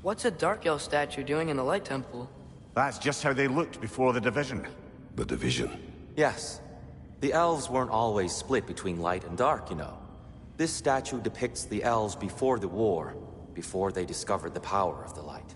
What's a Dark Elf statue doing in the Light Temple? That's just how they looked before the division. The division? Yes. The elves weren't always split between light and dark, you know. This statue depicts the elves before the war, before they discovered the power of the light.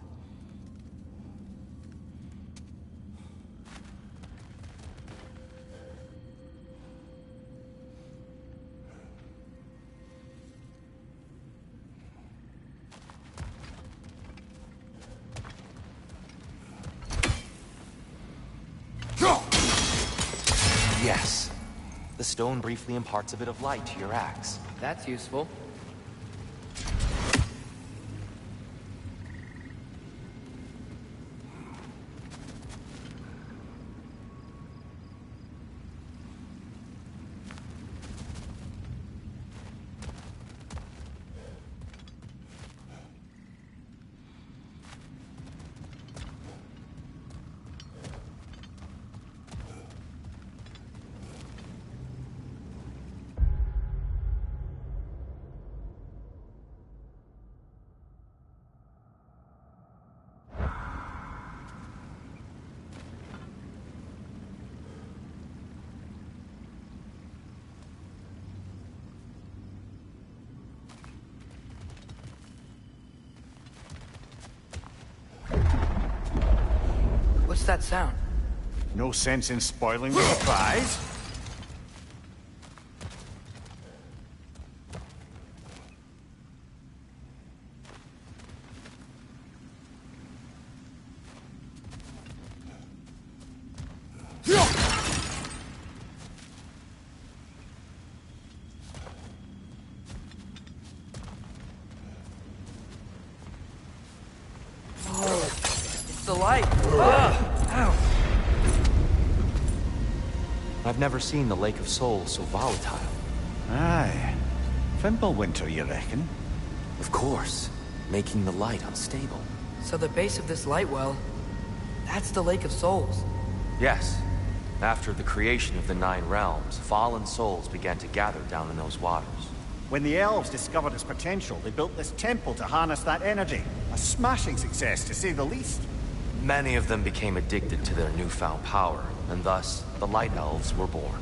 Yes. The stone briefly imparts a bit of light to your axe. That's useful. What's that sound? No sense in spoiling the surprise. The light! Ow! I've never seen the Lake of Souls so volatile. Aye. Fimbulwinter, you reckon? Of course, making the light unstable. So the base of this light well, that's the Lake of Souls. Yes. After the creation of the 9 realms, fallen souls began to gather down in those waters. When the elves discovered its potential, they built this temple to harness that energy. A smashing success, to say the least. Many of them became addicted to their newfound power, and thus, the Light Elves were born.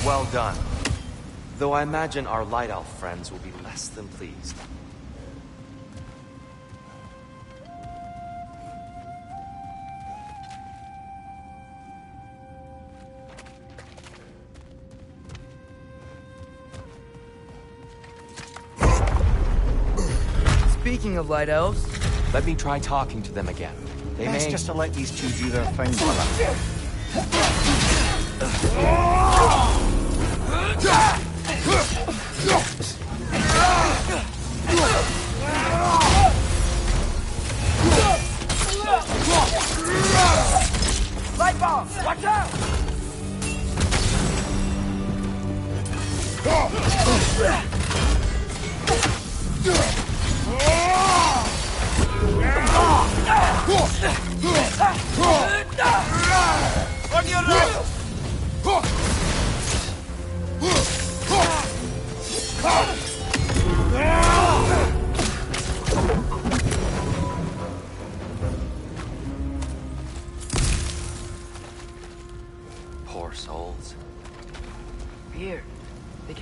Well done. Though I imagine our Light Elf friends will be less than pleased. Speaking of Light Elves... Let me try talking to them again. They Best may... just to let these two do their thing, brother. Light ball! Watch out! On your right!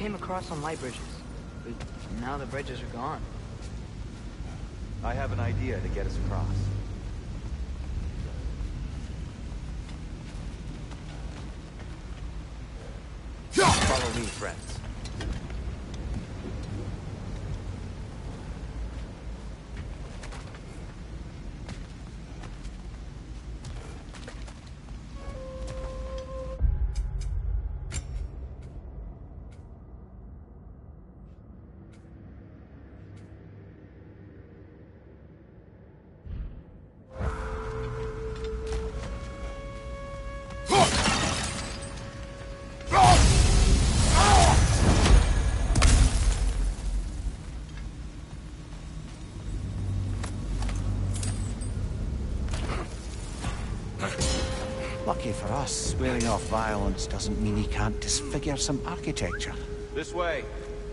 came across on light bridges, but now the bridges are gone. I have an idea to get us across. Follow me, friends. Lucky for us, swearing off violence doesn't mean he can't disfigure some architecture. This way.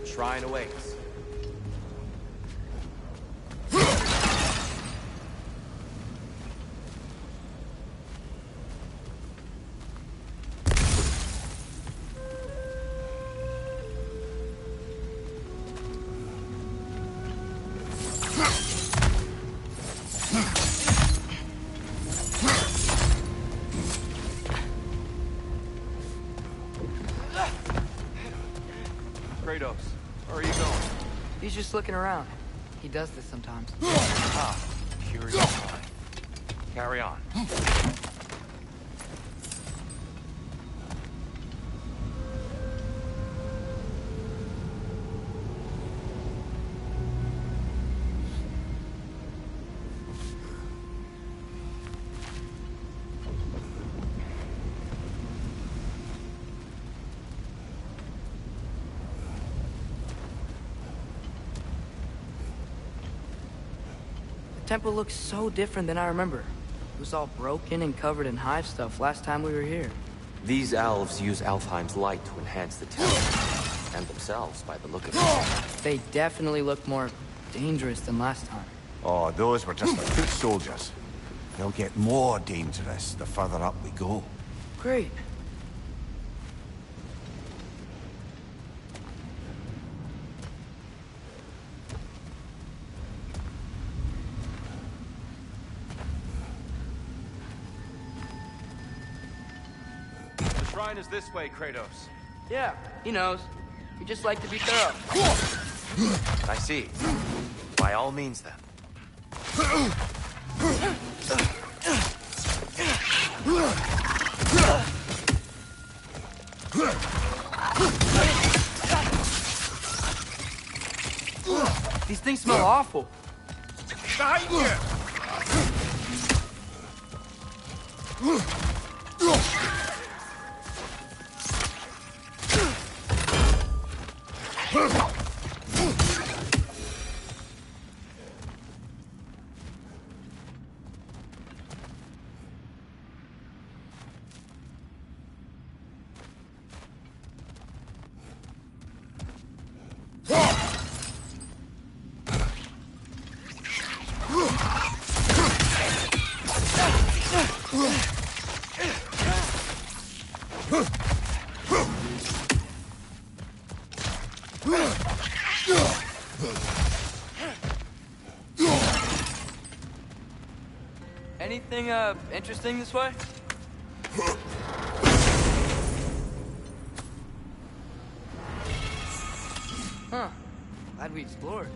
Shrine awaits. Kratos, where are you going? He's just looking around. He does this sometimes. Ah, curious mind. Carry on. The temple looks so different than I remember. It was all broken and covered in hive stuff last time we were here. These elves use Alfheim's light to enhance the temple, and themselves by the look of it. They definitely look more dangerous than last time. Oh, those were just the foot soldiers. They'll get more dangerous the further up we go. Great. The shrine is this way, Kratos. Yeah, he knows. We just like to be thorough. I see. By all means, then. These things smell awful. Behind you! Anything, interesting this way? Huh. Glad we explored.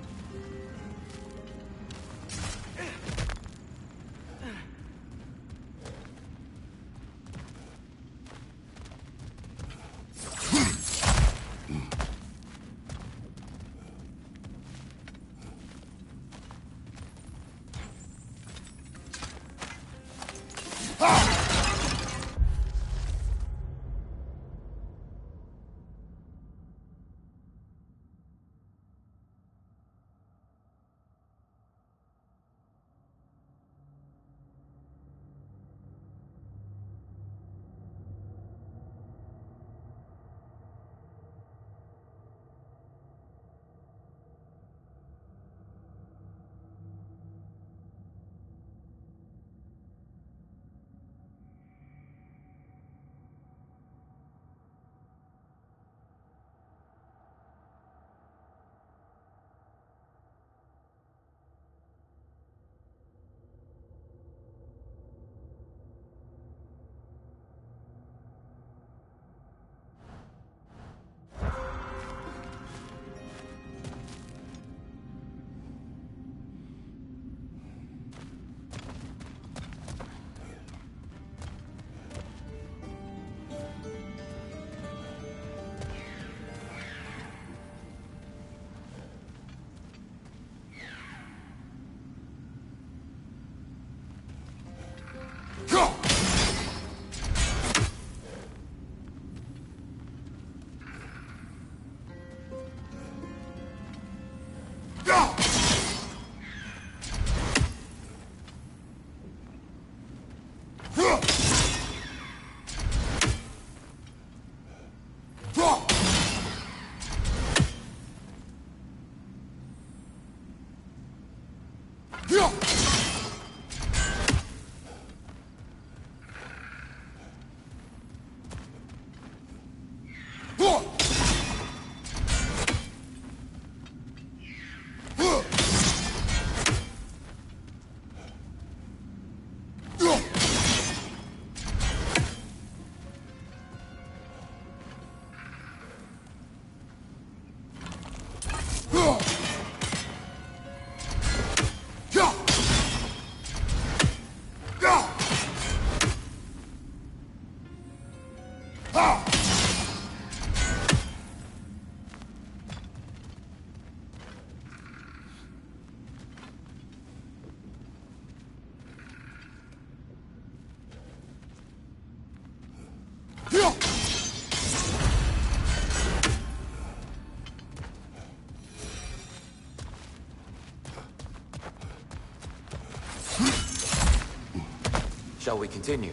Shall we continue?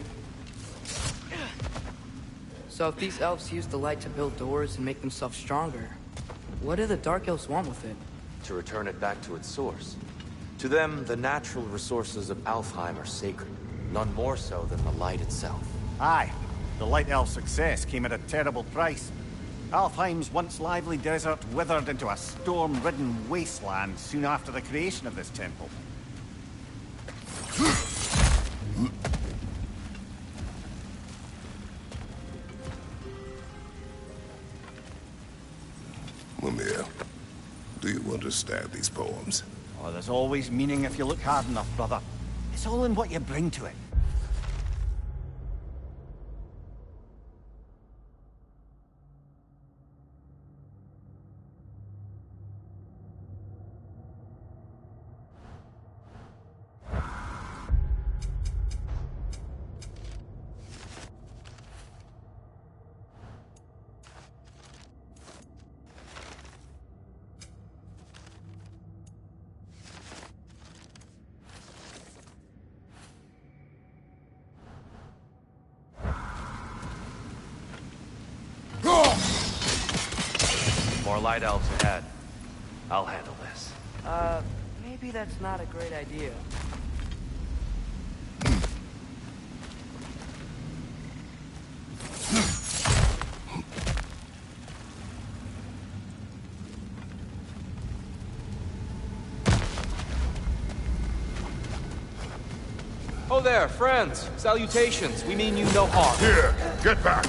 So if these elves use the light to build doors and make themselves stronger, what do the Dark Elves want with it? To return it back to its source. To them, the natural resources of Alfheim are sacred, none more so than the light itself. Aye. The Light Elf success came at a terrible price. Alfheim's once lively desert withered into a storm-ridden wasteland soon after the creation of this temple. Mimir, do you understand these poems? Oh, there's always meaning if you look hard enough, brother. It's all in what you bring to it. More light elves ahead. I'll handle this. Maybe that's not a great idea. Oh there, friends! Salutations, we mean you no harm. Here, get back!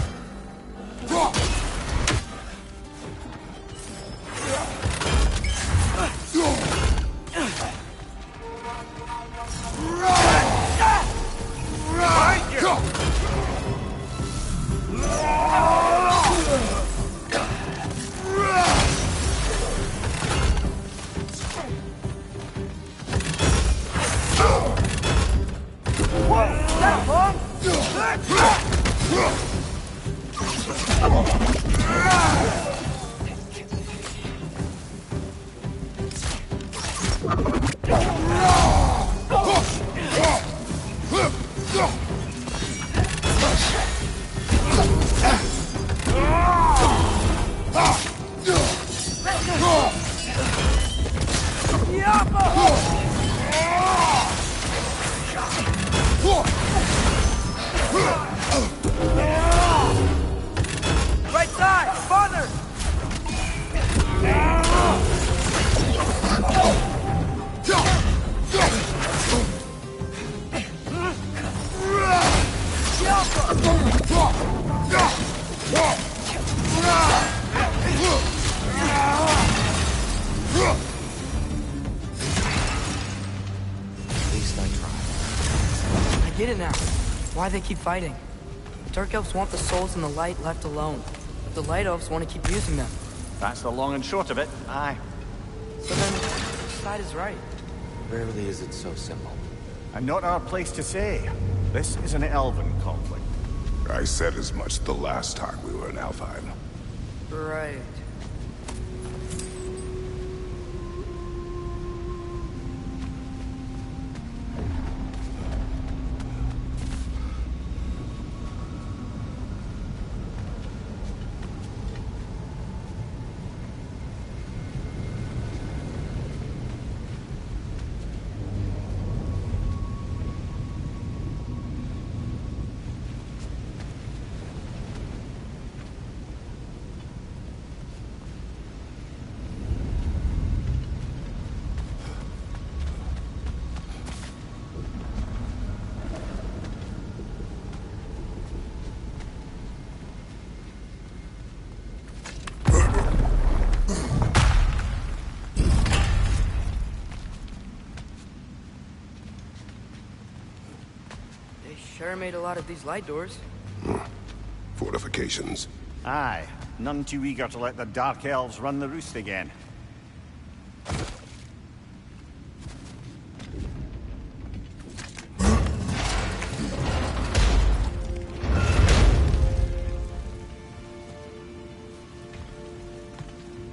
Right side! Farther! At least I tried. I get it now. Why they keep fighting. The Dark Elves want the souls in the light left alone. But the Light Elves want to keep using them. That's the long and short of it. Aye. So then, which side is right? Rarely is it so simple. And not our place to say. This is an elven conflict. I said as much the last time we were in Alfheim. Right. Sure made a lot of these light doors. Fortifications. Aye. None too eager to let the Dark Elves run the roost again.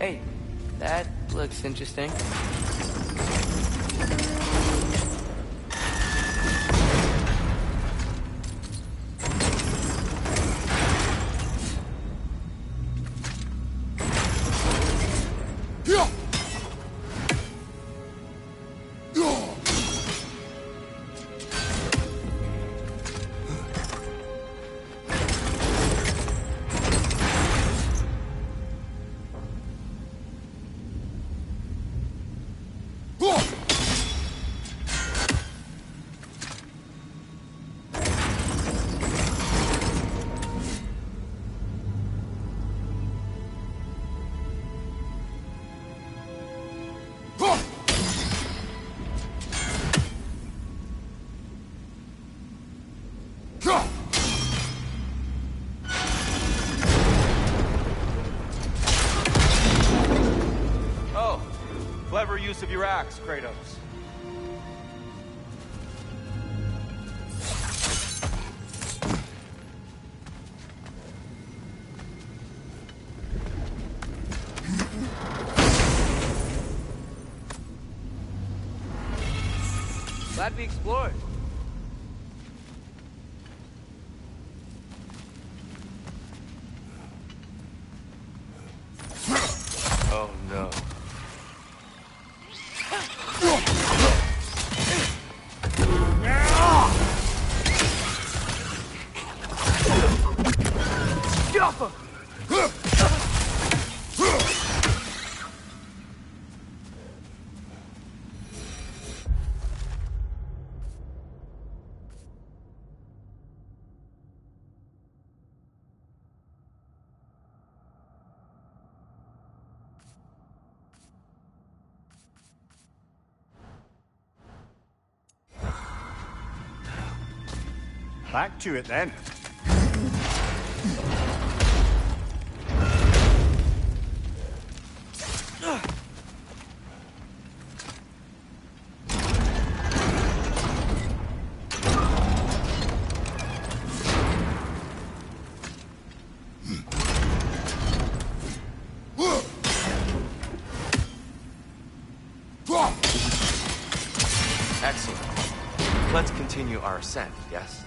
Hey, that looks interesting. use of your axe, Kratos. Glad we explored. Oh no. Get off her! Back to it then. Excellent. Let's continue our ascent, yes?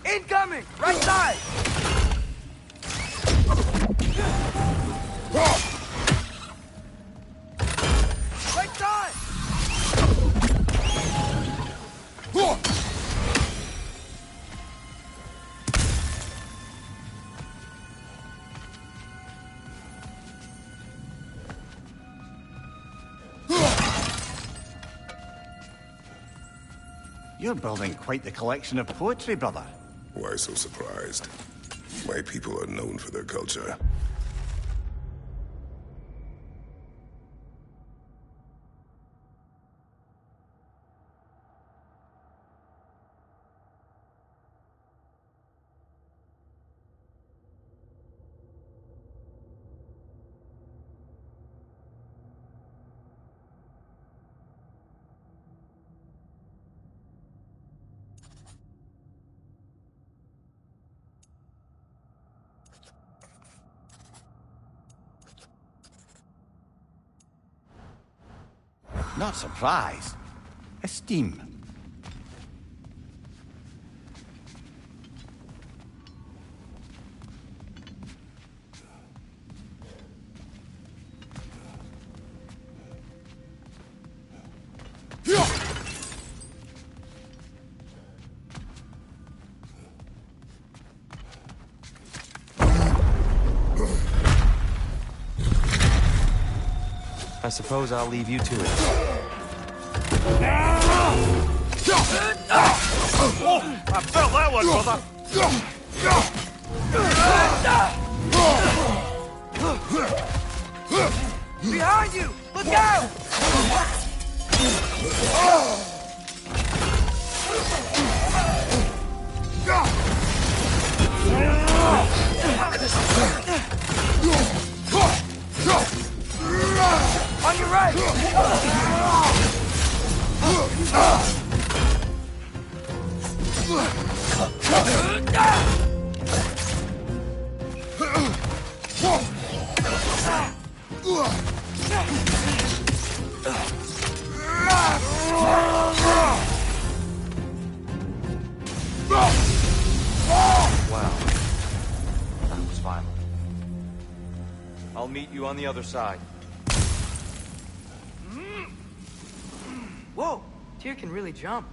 Incoming! Right side! Right side! You're building quite the collection of poetry, brother. Why so surprised? My people are known for their culture. Not surprised. Esteem. I suppose I'll leave you to it. I felt that one, brother. Behind you! Look out! On your right! Wow. That was violent. I'll meet you on the other side. Whoa! Tyr can really jump.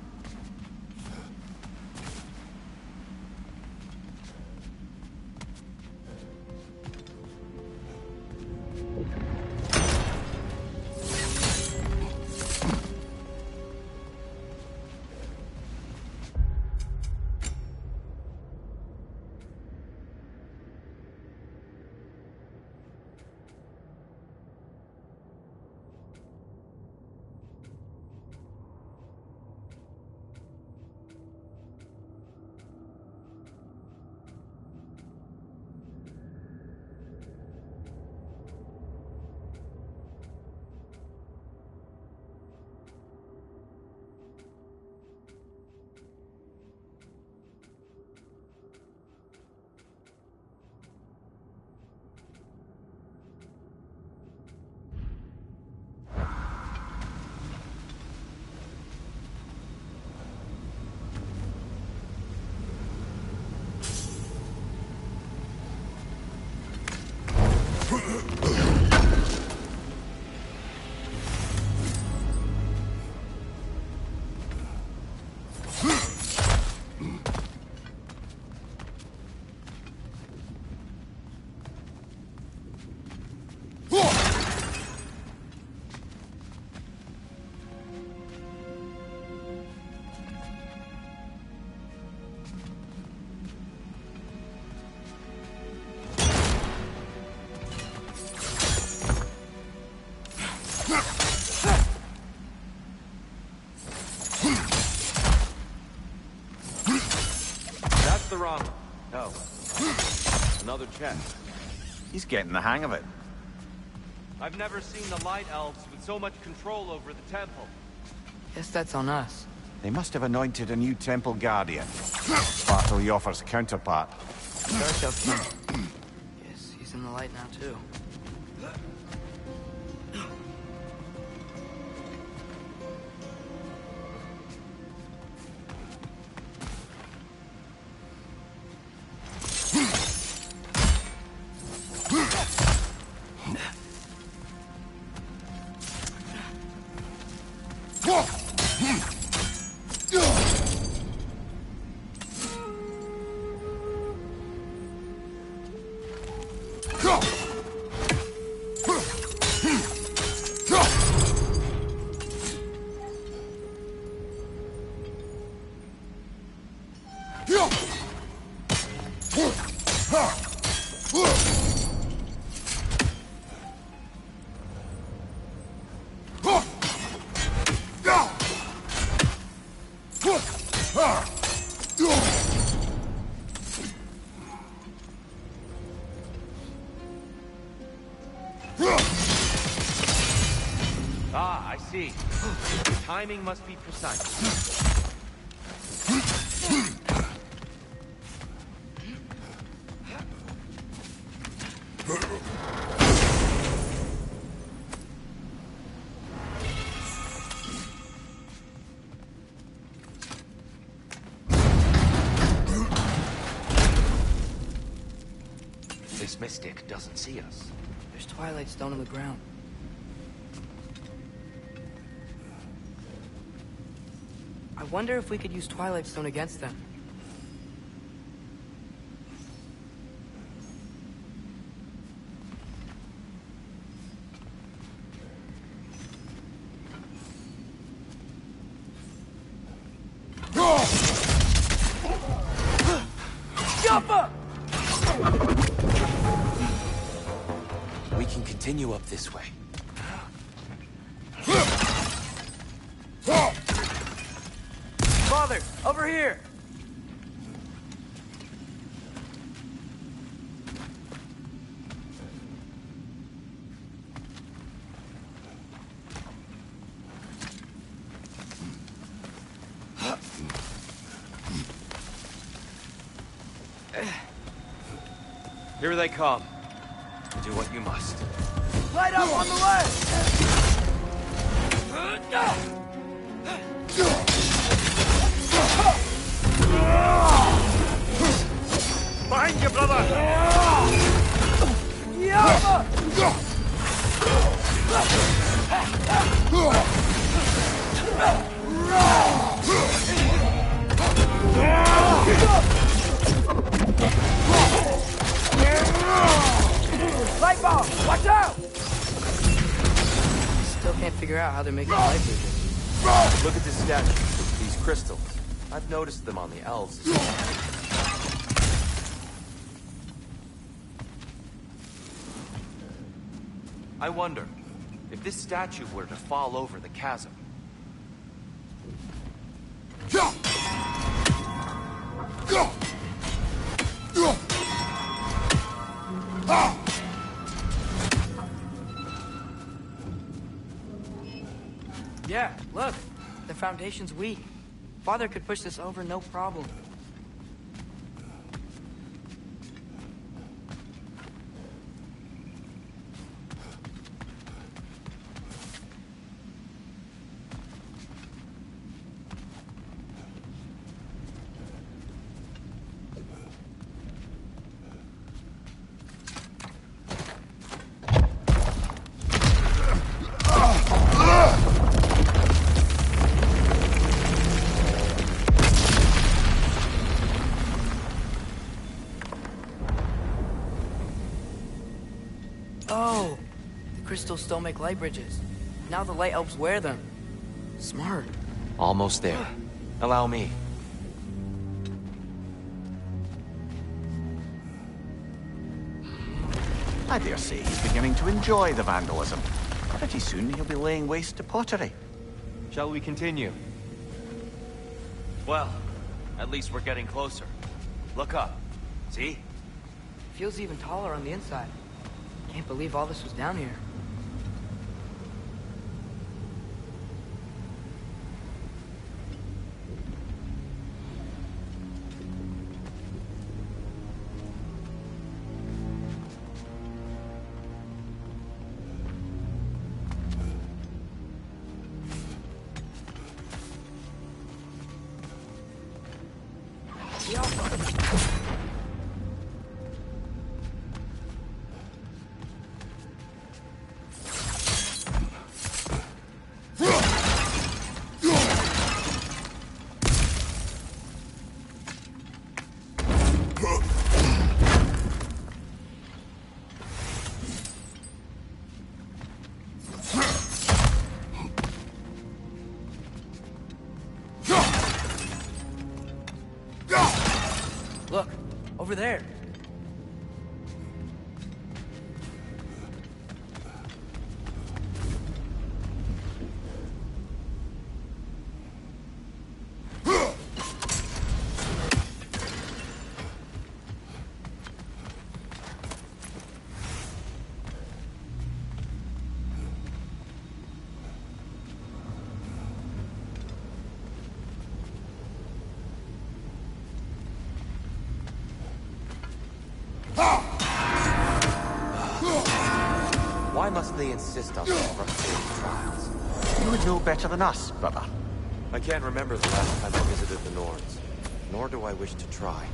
The wrong. No. Another check. He's getting the hang of it. I've never seen the Light Elves with so much control over the temple. Guess that's on us. They must have anointed a new temple guardian. Bartle Yoffer's counterpart. Yes, he's in the light now, too. Ah, I see. Timing must be precise. This mystic doesn't see us. There's Twilight Stone on the ground. I wonder if we could use Twilight Stone against them. We can continue up this way. Father, over here! Here they come. Do what you must. Light up on the left! Behind you, brother! Light bomb! Watch out! Still can't figure out how they're making light vision. Look at this statue. These crystals. I've noticed them on the elves as well. I wonder, if this statue were to fall over the chasm. Yeah, look. The foundation's weak. Father could push this over no problem. Oh, the crystals still make light bridges. Now the light elves wear them. Smart. Almost there. Allow me. I dare say he's beginning to enjoy the vandalism. Pretty soon he'll be laying waste to pottery. Shall we continue? Well, at least we're getting closer. Look up. See? Feels even taller on the inside. Can't believe all this was down here. Look, over there. Why must they insist on these frustrating trials? You would know better than us, brother. I can't remember the last time I visited the Nords, nor do I wish to try.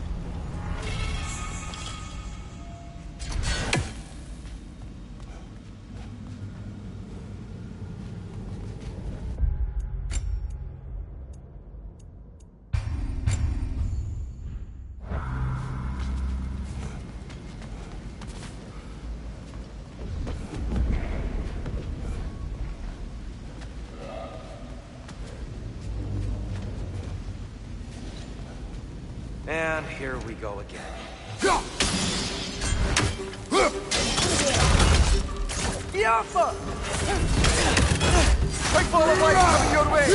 And here we go again. Yaffa! Big ball of light coming your way!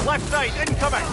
Left side, incoming!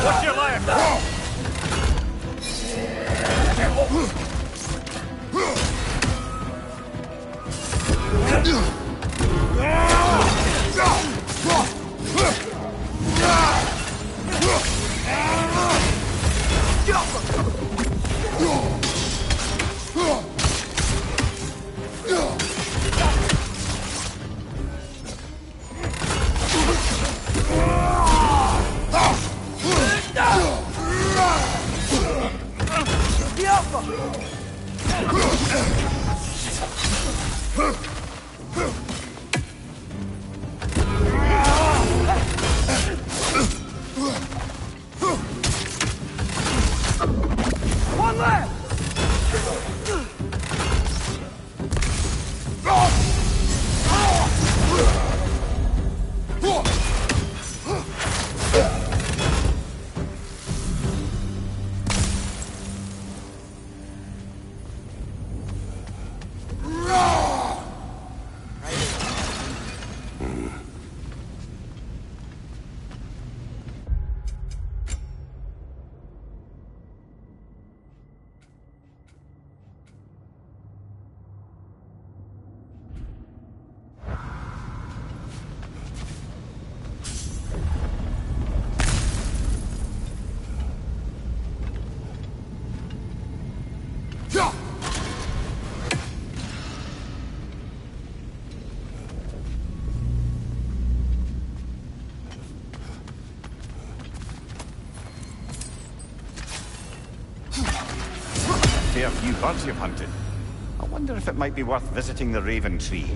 What's your left? One left! fair few birds you've hunted. I wonder if it might be worth visiting the Raven Tree.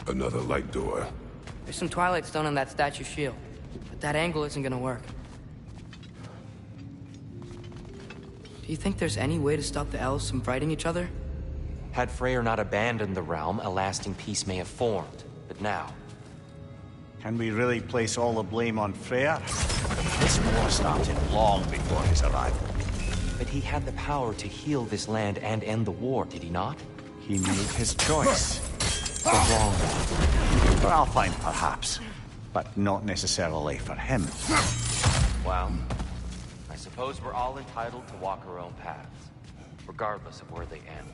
Another light door. There's some Twilight Stone on that statue shield, but that angle isn't gonna work. Do you think there's any way to stop the elves from fighting each other? Had Freyr not abandoned the realm, a lasting peace may have formed. But now... Can we really place all the blame on Freyr? This war started long before his arrival. But he had the power to heal this land and end the war, did he not? He made his choice. The wrong one. For Alfheim, perhaps. But not necessarily for him. Well, I suppose we're all entitled to walk our own paths, regardless of where they end.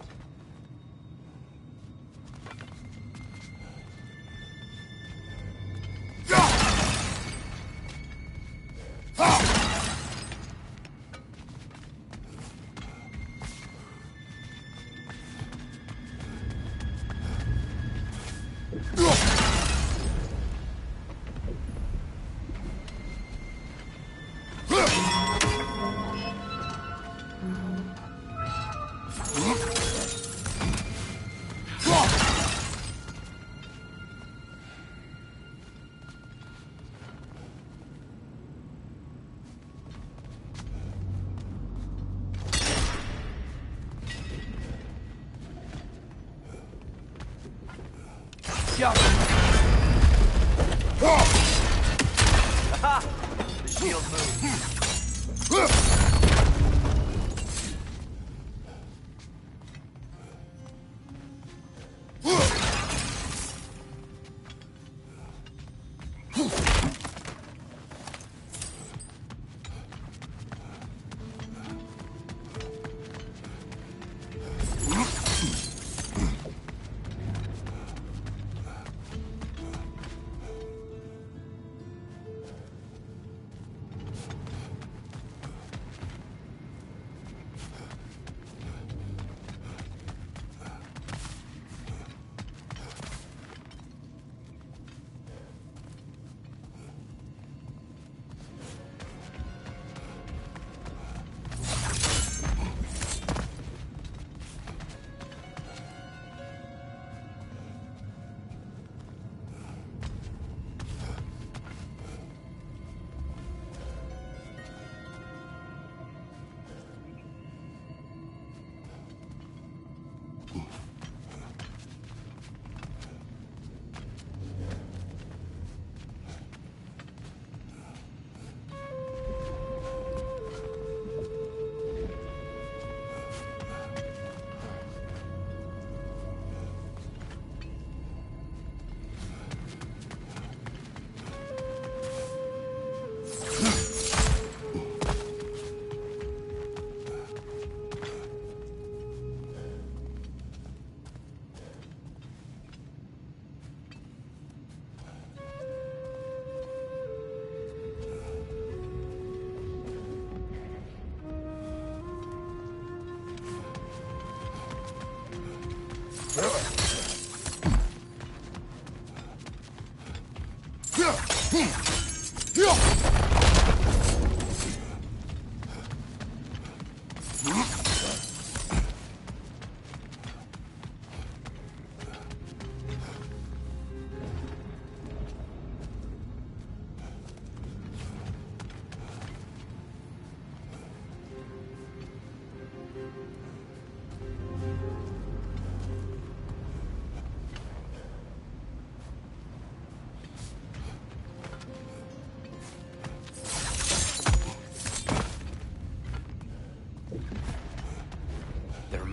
Aha! The shield moves.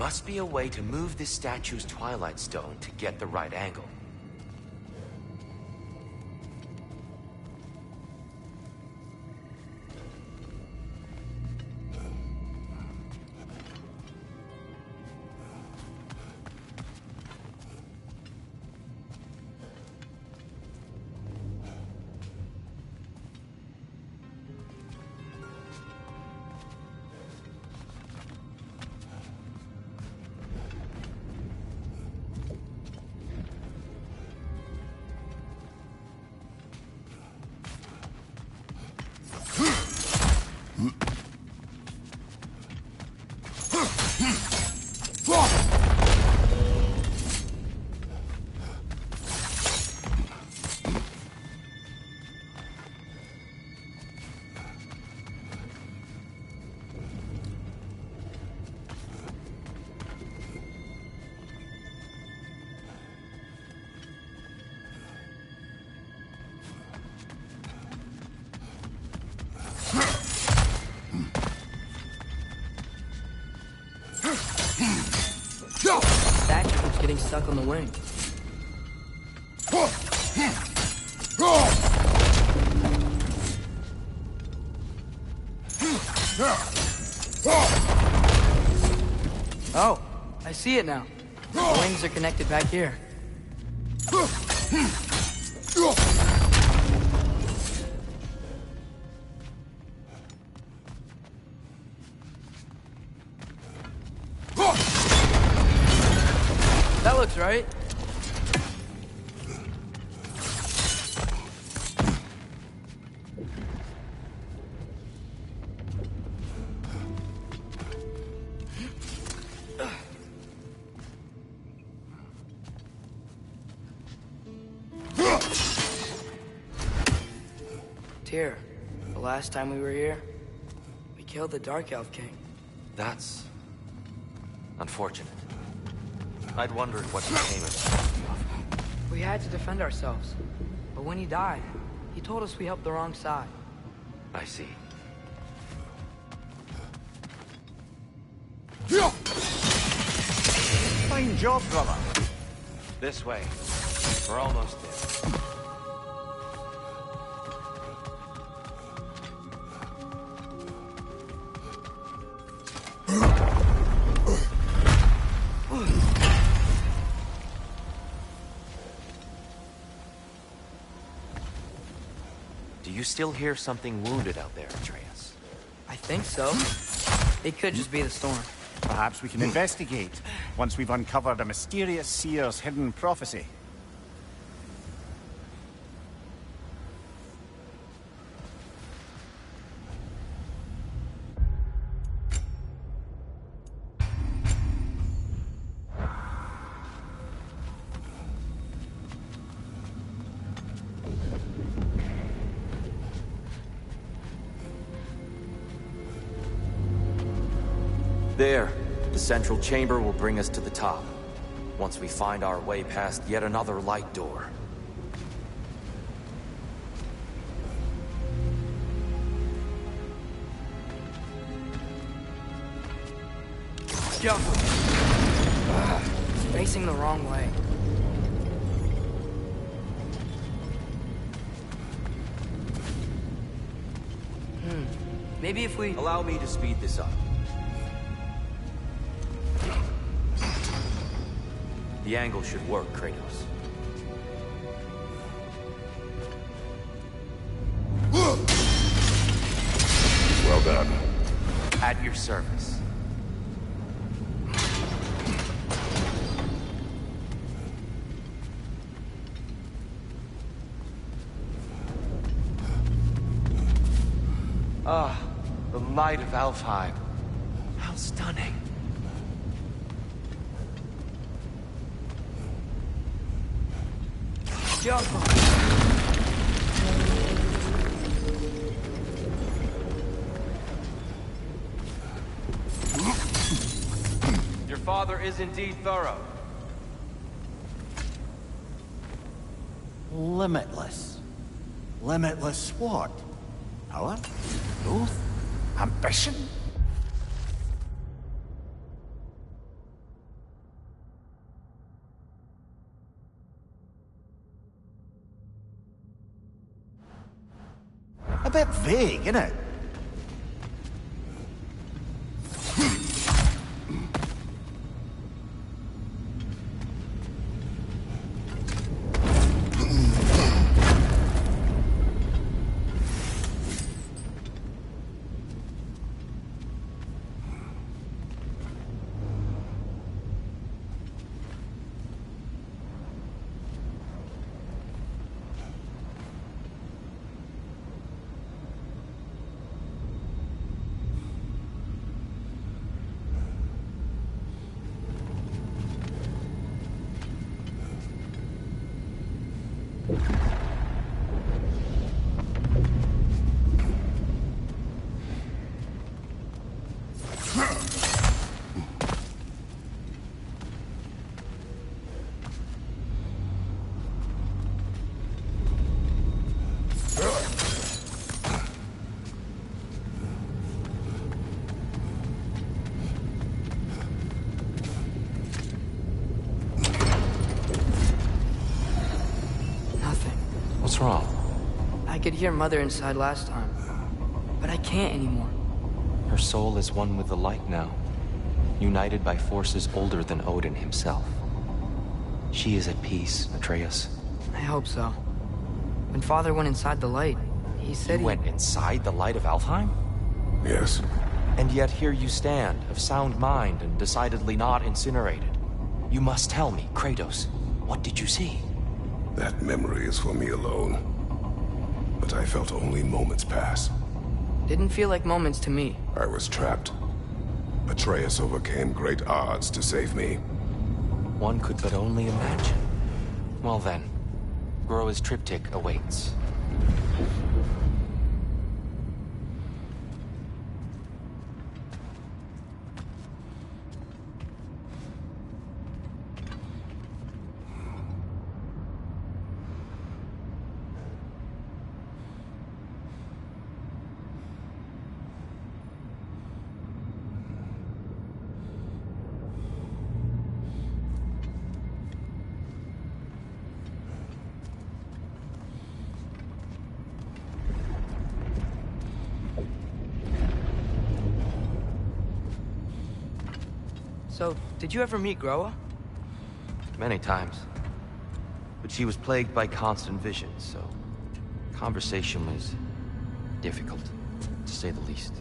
must be a way to move this statue's Twilight Stone to get the right angle. Statue keeps getting stuck on the wing. Oh, I see it now. The wings are connected back here. That looks right. Tyr, the last time we were here, we killed the Dark Elf King. That's unfortunate. I'd wondered what became of him. We had to defend ourselves. But when he died, he told us we helped the wrong side. I see. Fine job, brother. This way. We're almost there. Do you still hear something wounded out there, Atreus? I think so. It could just be the storm. Perhaps we can investigate, once we've uncovered a mysterious seer's hidden prophecy. There, the central chamber will bring us to the top, once we find our way past yet another light door. Jump! It's facing the wrong way. Maybe if we... Allow me to speed this up. The angle should work, Kratos. Well done. At your service. Ah, the light of Alfheim. How stunning. Jump! Your father is indeed thorough. Limitless. Limitless what? Power? Growth? Ambition? vague, innit? What's wrong? I could hear Mother inside last time, but I can't anymore. Her soul is one with the light now, united by forces older than Odin himself. She is at peace, Atreus. I hope so. When Father went inside the light, he said You went inside the light of Alfheim? Yes. And yet here you stand, of sound mind and decidedly not incinerated. You must tell me, Kratos, what did you see? That memory is for me alone. But I felt only moments pass. Didn't feel like moments to me. I was trapped. Atreus overcame great odds to save me. One could but only imagine. Well then, Groa's triptych awaits. So, did you ever meet Groa? Many times. But she was plagued by constant visions, so conversation was difficult, to say the least.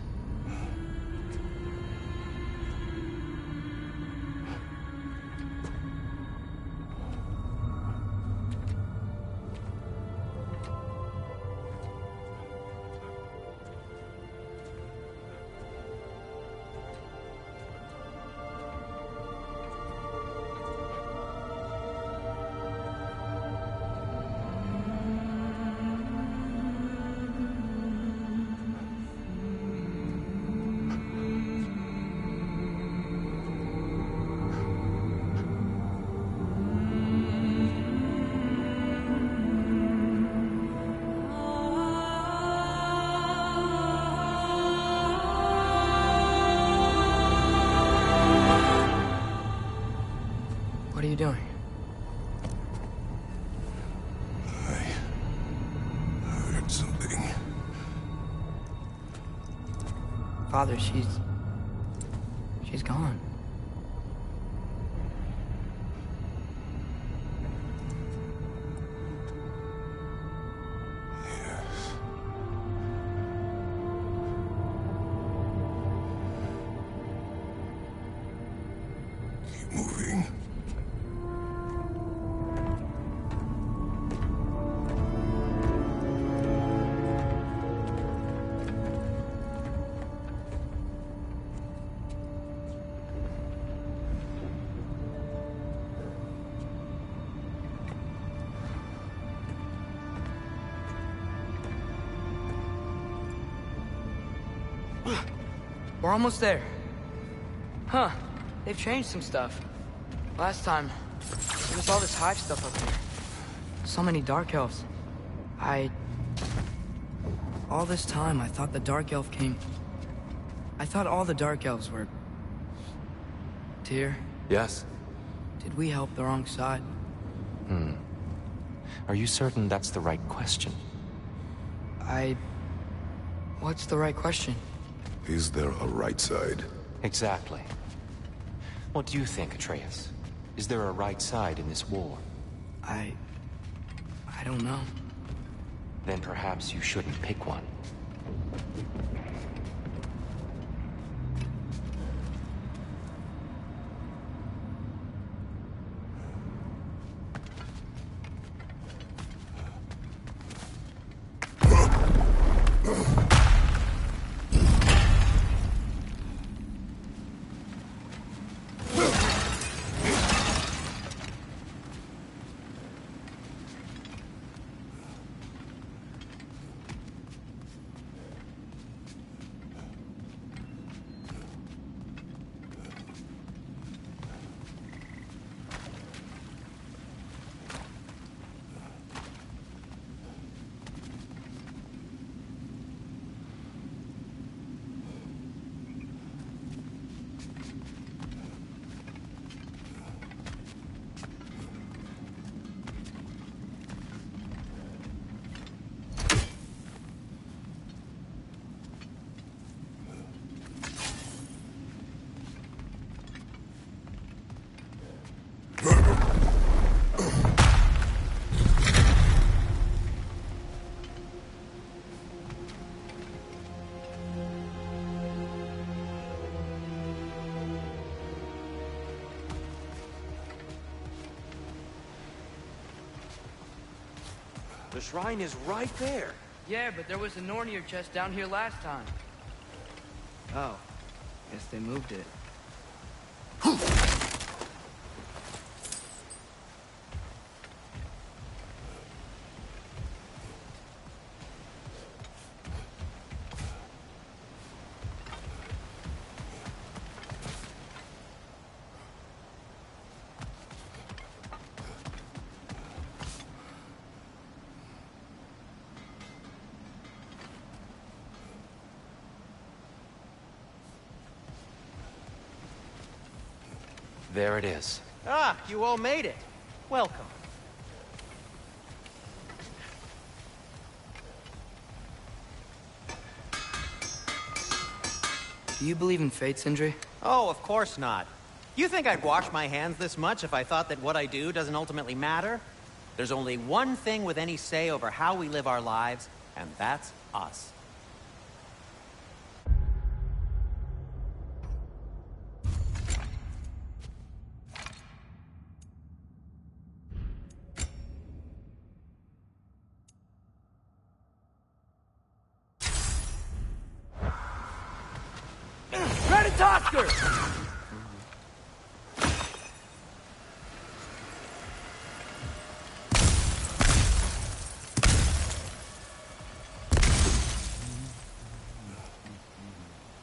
What are you doing? I heard something. Father, she's gone. Keep moving. We're almost there. Huh. They've changed some stuff. Last time, there was all this hive stuff up here. So many dark elves. All this time, I thought the dark elf king... I thought all the dark elves were... Tyr, Yes? did we help the wrong side? Are you certain that's the right question? What's the right question? Is there a right side? Exactly. What do you think, Atreus? Is there a right side in this war? I don't know. Then perhaps you shouldn't pick one. The shrine is right there. Yeah, but there was a Nornir chest down here last time. Oh, guess they moved it. There it is. Ah, you all made it. Welcome. Do you believe in fate, Sindri? Oh, of course not. You think I'd wash my hands this much if I thought that what I do doesn't ultimately matter? There's only one thing with any say over how we live our lives, and that's us.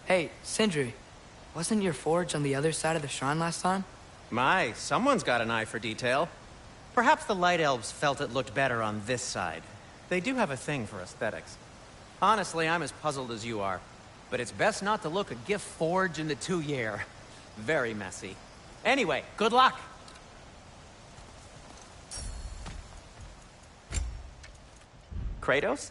Hey, Sindri, wasn't your forge on the other side of the shrine last time? My, someone's got an eye for detail. Perhaps the Light Elves felt it looked better on this side. They do have a thing for aesthetics. Honestly, I'm as puzzled as you are. But it's best not to look a gift forge in the 2 year. Very messy. Anyway, good luck! Kratos?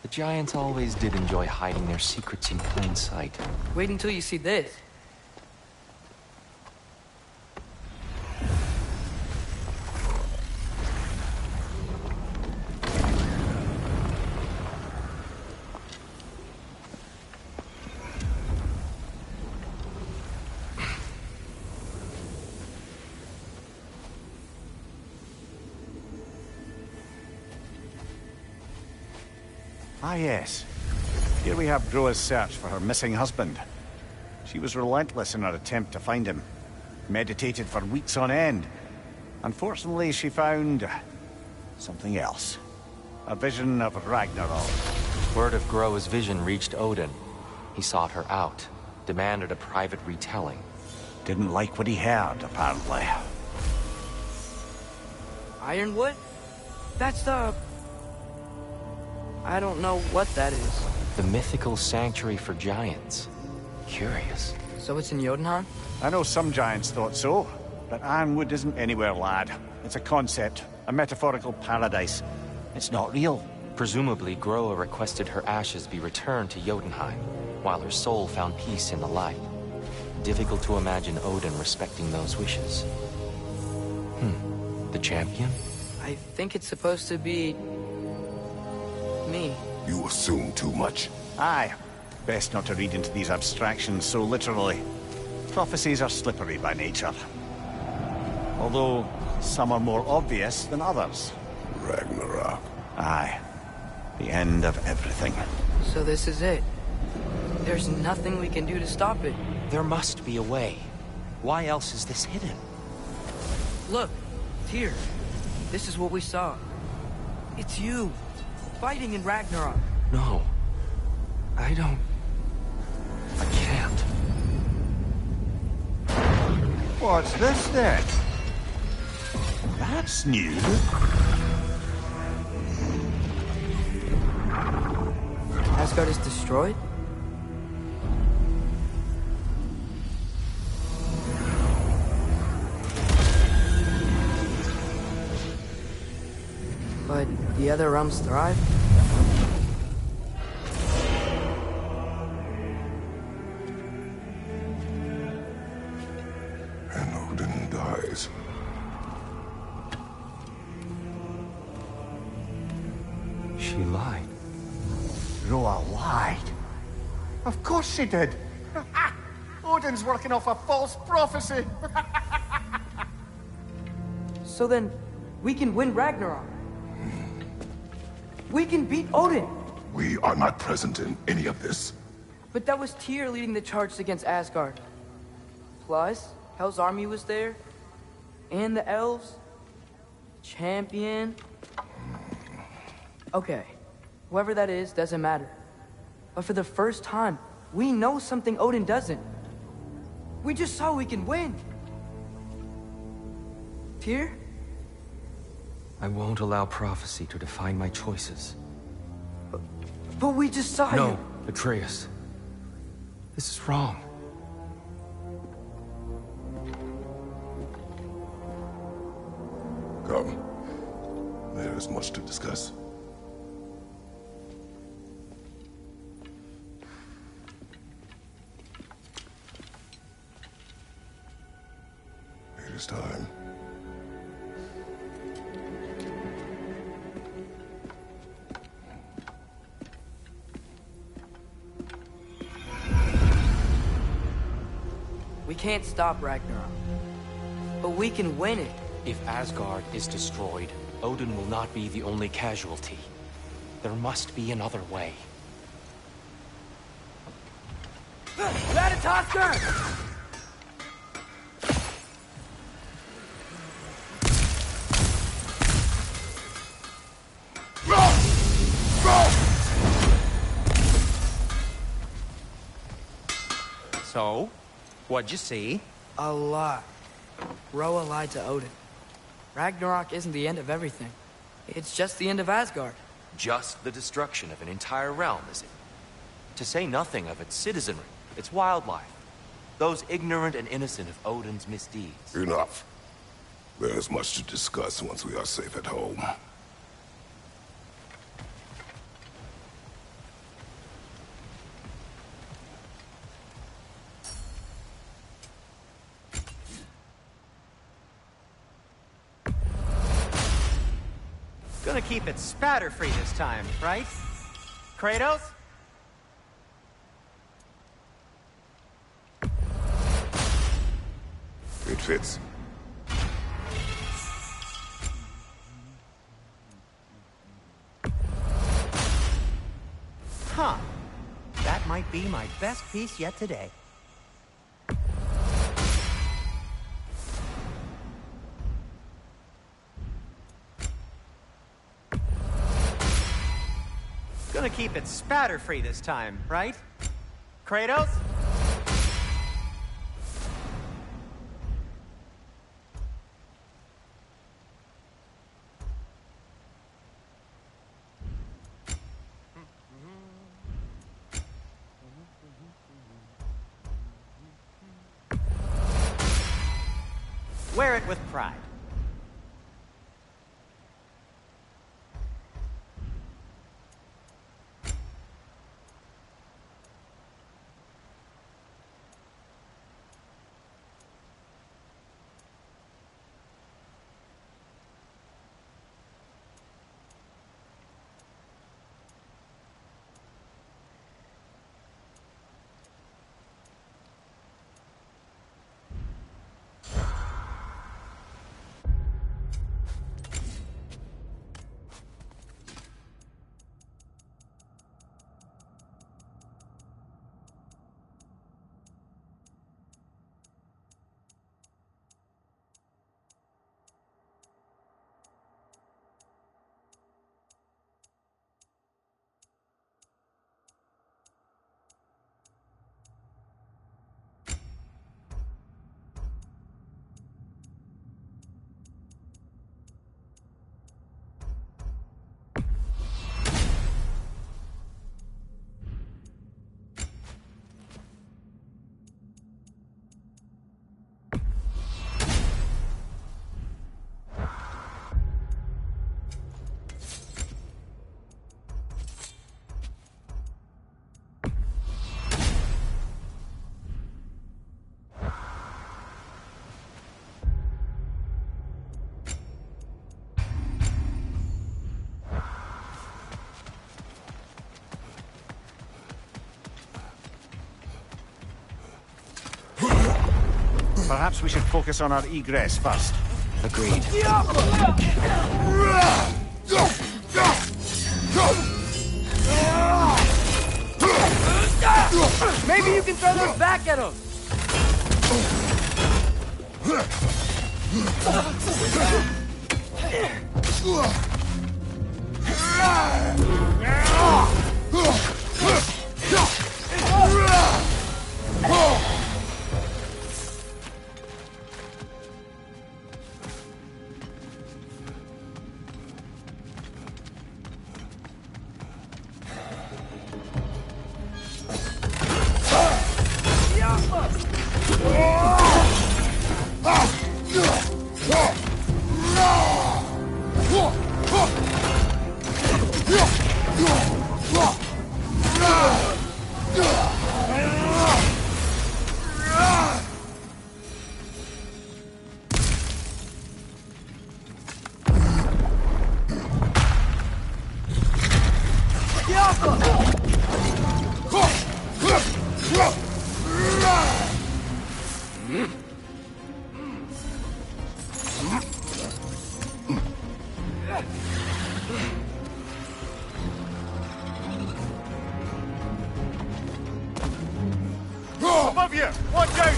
The giants always did enjoy hiding their secrets in plain sight. Wait until you see this. Ah, yes. Here we have Groa's search for her missing husband. She was relentless in her attempt to find him. Meditated for weeks on end. Unfortunately, she found something else. A vision of Ragnarok. Word of Groa's vision reached Odin. He sought her out, demanded a private retelling. Didn't like what he heard, apparently. Ironwood? That's the... I don't know what that is. The mythical sanctuary for giants. Curious. So it's in Jotunheim? I know some giants thought so, but Ironwood isn't anywhere, lad. It's a concept, a metaphorical paradise. It's not real. Presumably, Groa requested her ashes be returned to Jotunheim, while her soul found peace in the light. Difficult to imagine Odin respecting those wishes. The champion? I think it's supposed to be... me. You assume too much. Aye. Best not to read into these abstractions so literally. Prophecies are slippery by nature. Although, some are more obvious than others. Ragnarok. Aye. The end of everything. So this is it. There's nothing we can do to stop it. There must be a way. Why else is this hidden? Look, Tyr. This is what we saw. It's you, fighting in Ragnarok. No. I don't... I can't. What's this then? That's new. Asgard is destroyed? But the other realms thrive? And Odin dies. She lied. Groa lied. Of course she did. Odin's working off a false prophecy. So then, we can win Ragnarok. We can beat Odin. We are not present in any of this. But that was Tyr leading the charge against Asgard. Plus, Hell's army was there. And the elves. Champion. Okay. Whoever that is, doesn't matter. But for the first time, we know something Odin doesn't. We just saw we can win. Tyr? I won't allow prophecy to define my choices. But we just saw No, you. Atreus. This is wrong. Come. There is much to discuss. It is time. We can't stop Ragnarok. But we can win it. If Asgard is destroyed, Odin will not be the only casualty. There must be another way. Ratatosker! So, what'd you see? A lot. Groa lied to Odin. Ragnarok isn't the end of everything. It's just the end of Asgard. Just the destruction of an entire realm, is it? To say nothing of its citizenry, its wildlife. Those ignorant and innocent of Odin's misdeeds. Enough. There is much to discuss once we are safe at home. Gonna keep it spatter-free this time, right? Kratos? It fits. Huh. That might be my best piece yet today. gonna keep it spatter-free this time, right? Kratos? Wear it with pride. Perhaps we should focus on our egress first. Agreed. Maybe you can throw those back at him! Above you! Watch out!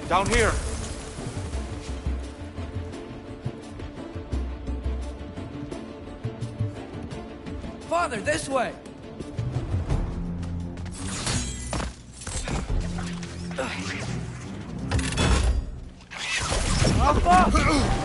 Down here! Father, this way! Alpha!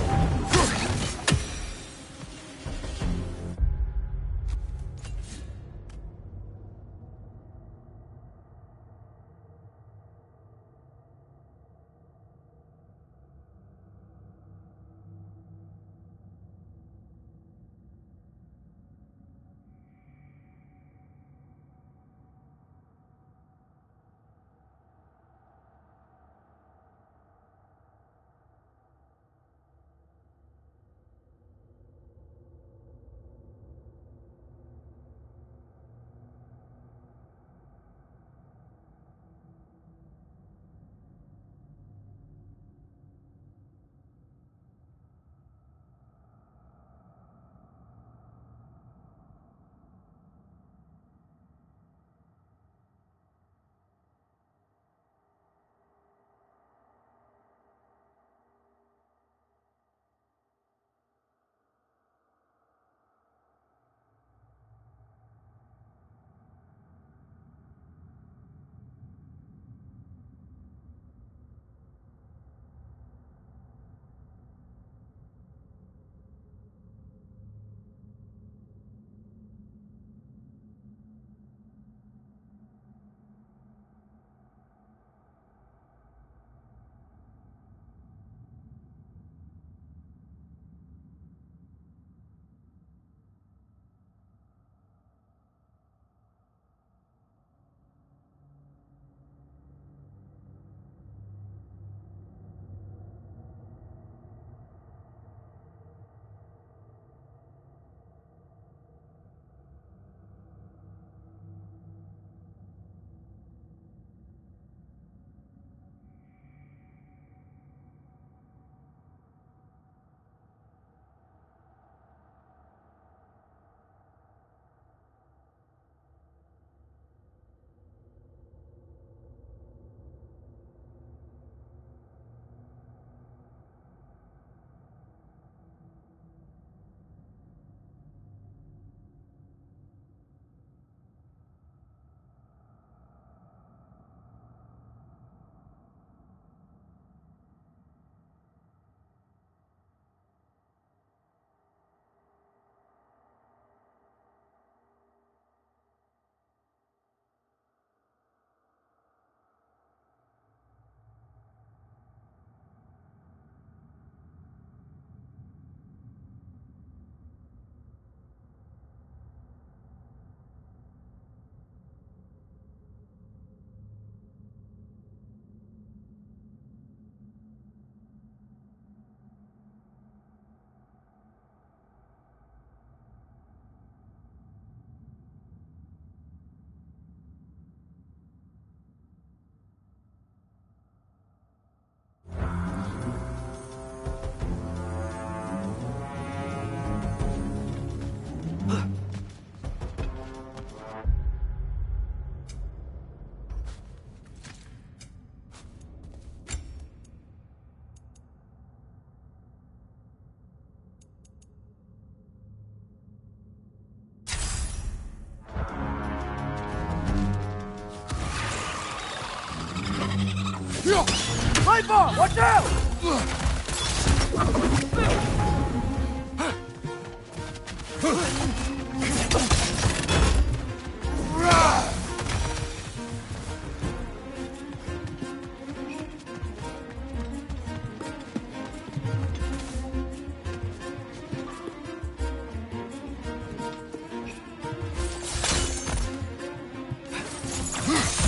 Light bar! Watch out!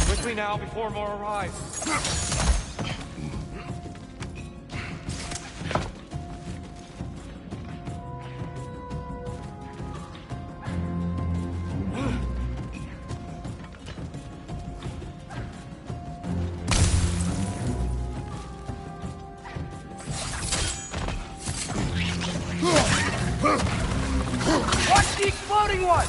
Quickly now, before more arrive. Watch the exploding one!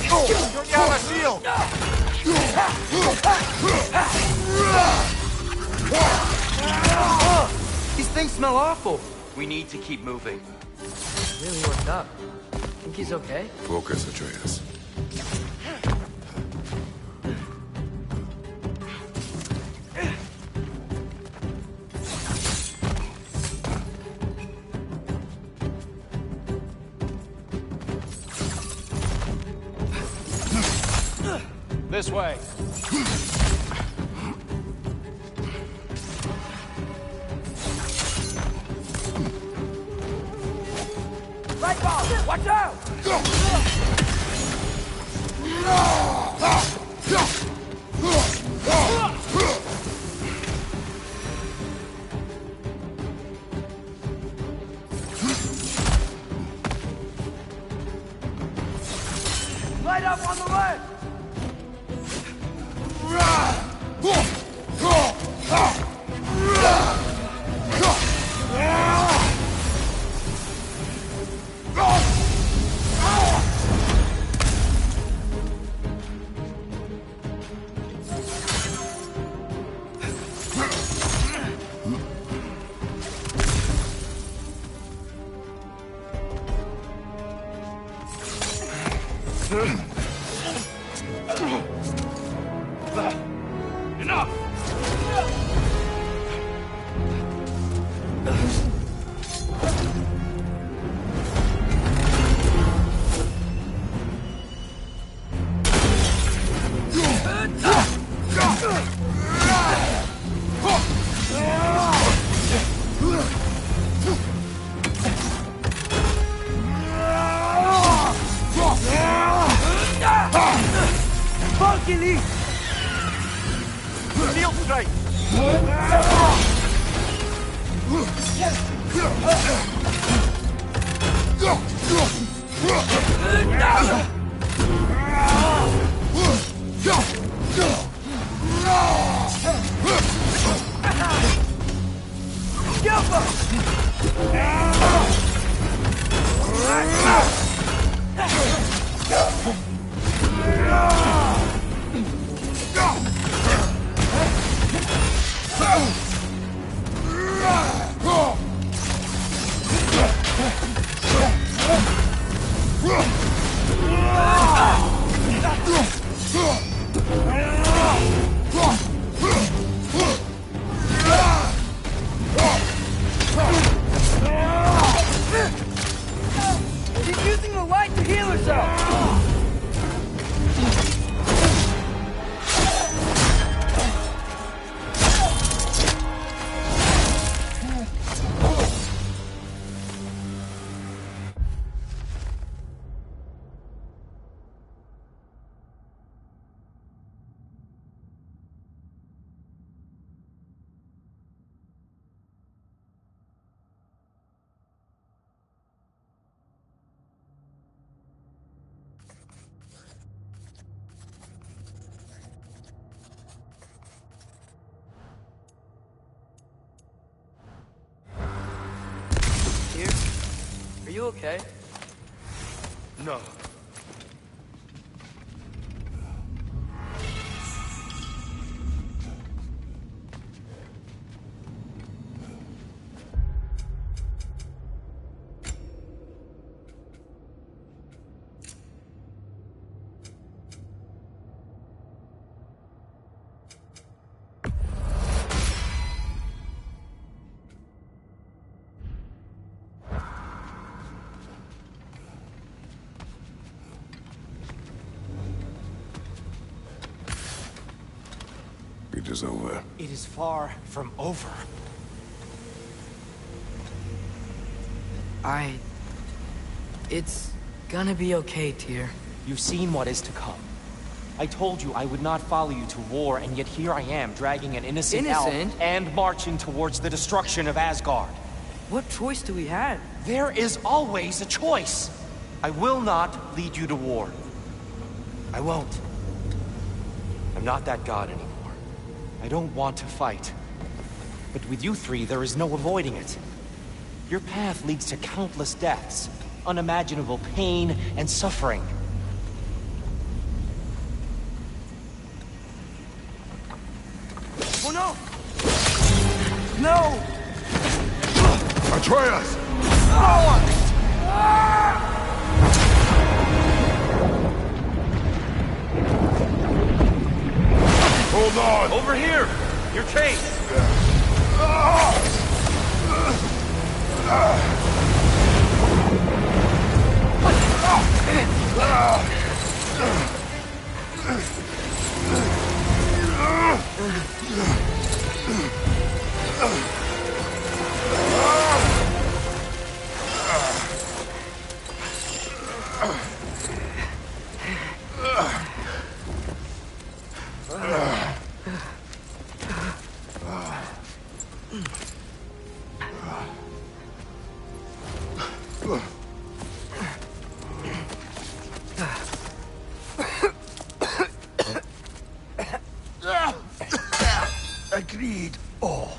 Don't you have a shield? These things smell awful. We need to keep moving. Really worked up. Think he's okay? Focus, Atreus. This way. Light bar! Watch out! Light up on the left! Enough! Balcony! Field strike! She's using the light to heal herself! Here? Are you okay? No. It is over. It is far from over. It's gonna be okay, Tyr. You've seen what is to come. I told you I would not follow you to war, and yet here I am, dragging an innocent elf and marching towards the destruction of Asgard. What choice do we have? There is always a choice. I will not lead you to war. I won't. I'm not that god anymore. I don't want to fight. But with you three, there is no avoiding it. Your path leads to countless deaths, unimaginable pain and suffering. Oh no! No! Atreus! Hold on! Over here! You're chased! Agreed. Oh.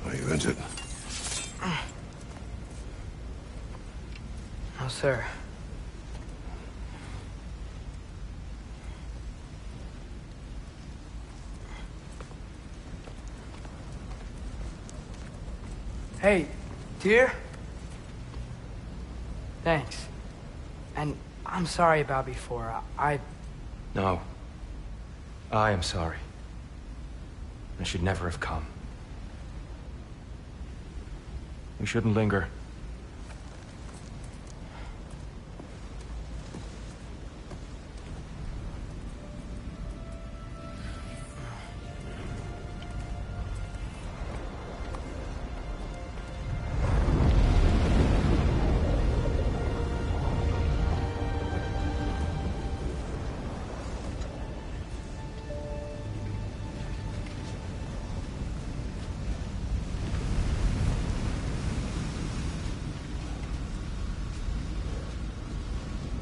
Are you injured? No, sir. Hey, Tyr? Thanks. And I'm sorry about before. No. I am sorry. I should never have come. We shouldn't linger.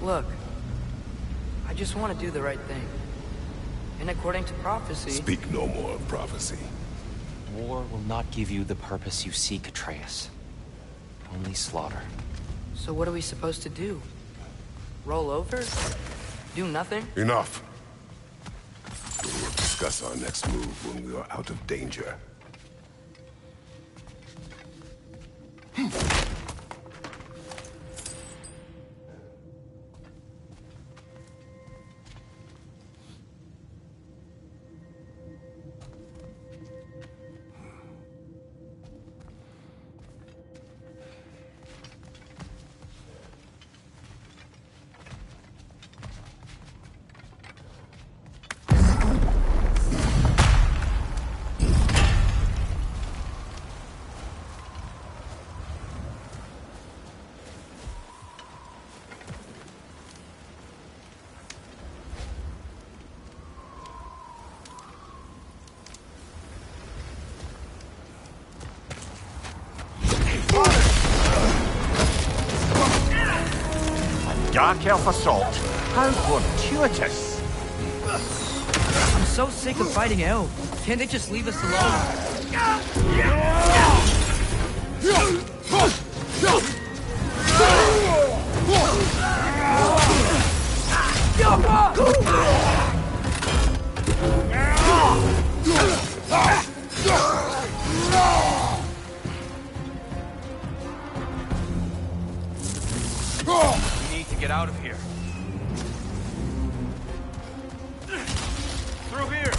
Look, I just want to do the right thing. And according to prophecy... Speak no more of prophecy. War will not give you the purpose you seek, Atreus. Only slaughter. So what are we supposed to do? Roll over? Do nothing? Enough. We will discuss our next move when we are out of danger. Dark Elf assault. How fortuitous. I'm so sick of fighting elves. Can't they just leave us alone? We need to get out of here. Through here!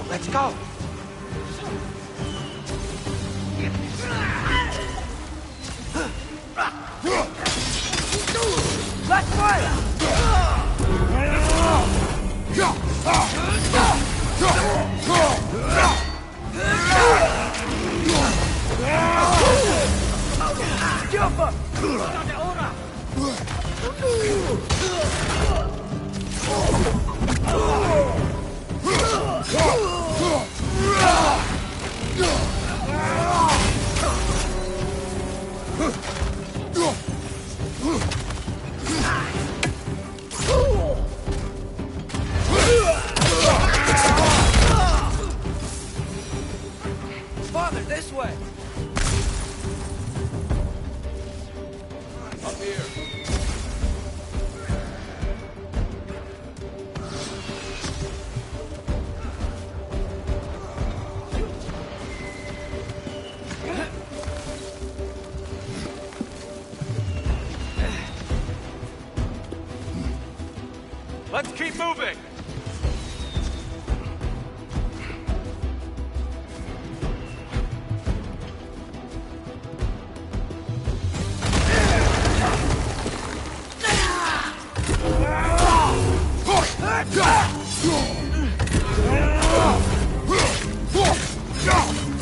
Let's go! Let's fight! Jump up! Father, this way! Up here. Let's keep moving!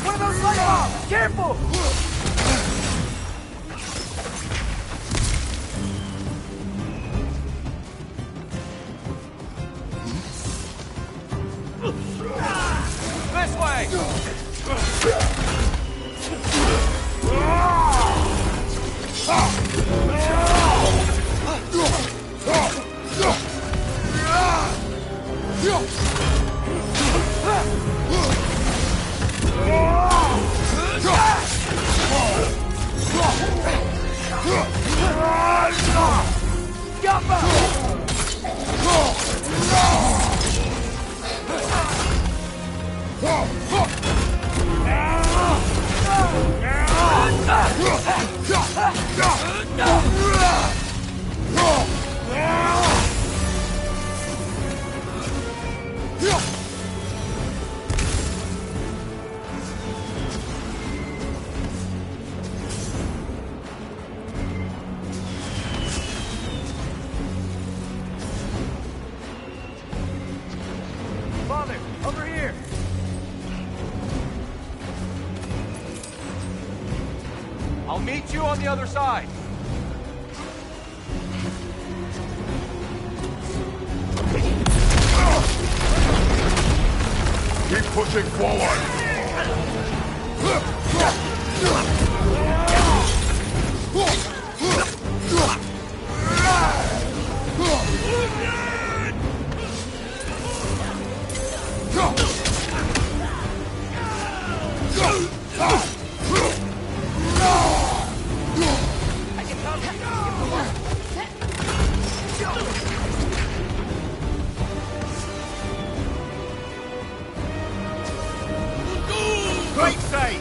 One of those light bulbs! Careful! This way! Father, over here! I'll meet you on the other side. Keep pushing forward. Right side!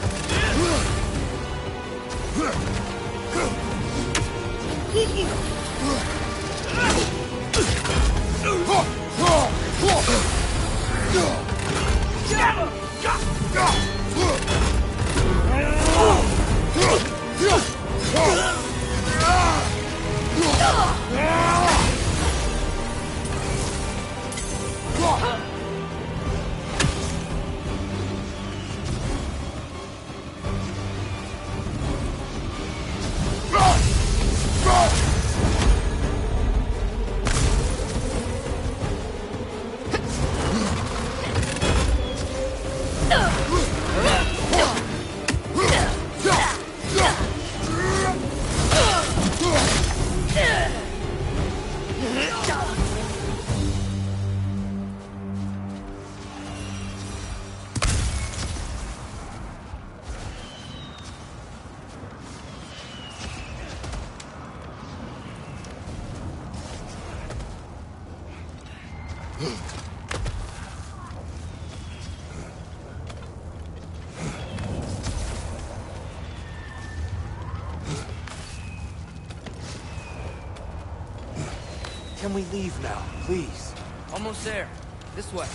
Can we leave now, please? Almost there. This way.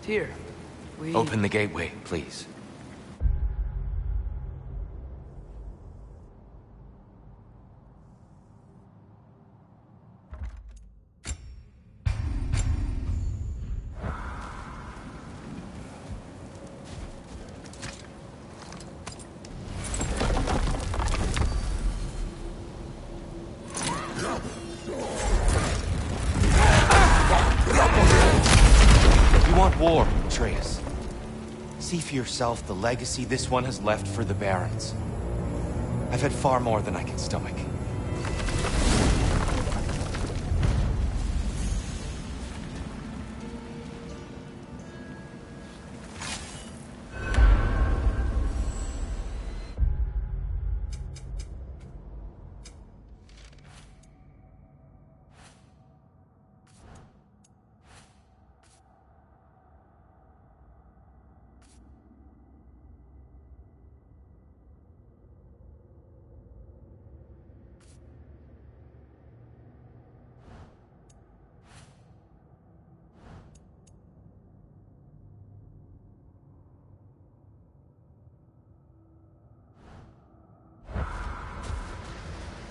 Here. Open the gateway, please. War, Atreus. See for yourself the legacy this one has left for the Barons. I've had far more than I can stomach.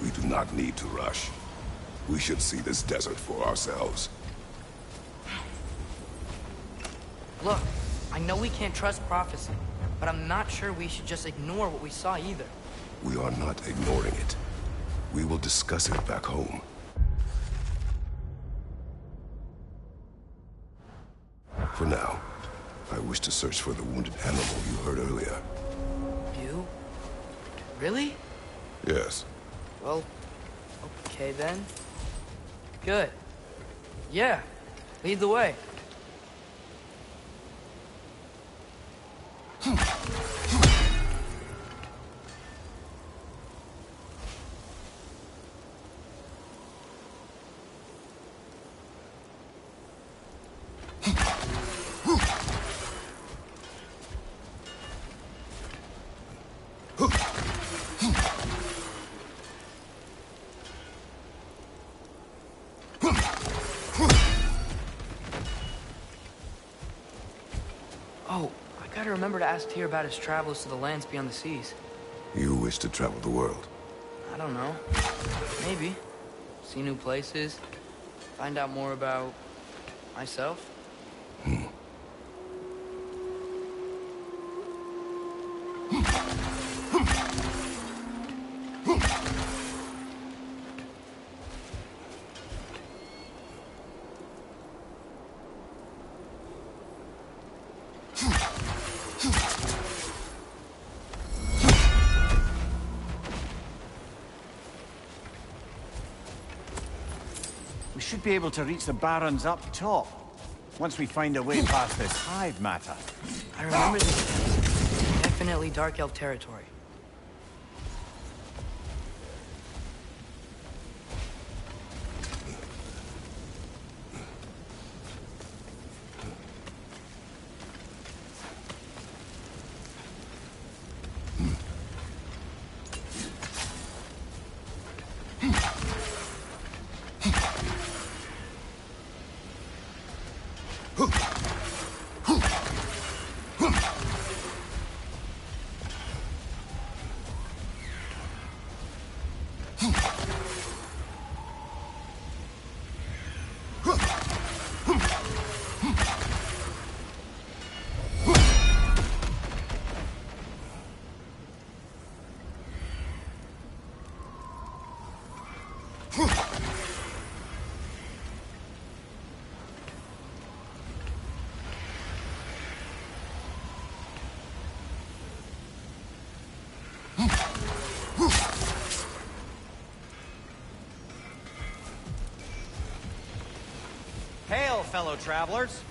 We do not need to rush. We should see this desert for ourselves. Look, I know we can't trust prophecy, but I'm not sure we should just ignore what we saw either. We are not ignoring it. We will discuss it back home. For now, I wish to search for the wounded animal you heard earlier. You? Really? Yes. Well, okay then. Good. Yeah, lead the way. Oh, I gotta remember to ask Tyr about his travels to the lands beyond the seas. You wish to travel the world? I don't know. Maybe. See new places. Find out more about... myself. We should be able to reach the Barons up top, once we find a way past this hive matter. I remember this. Definitely Dark Elf territory. fellow travelers.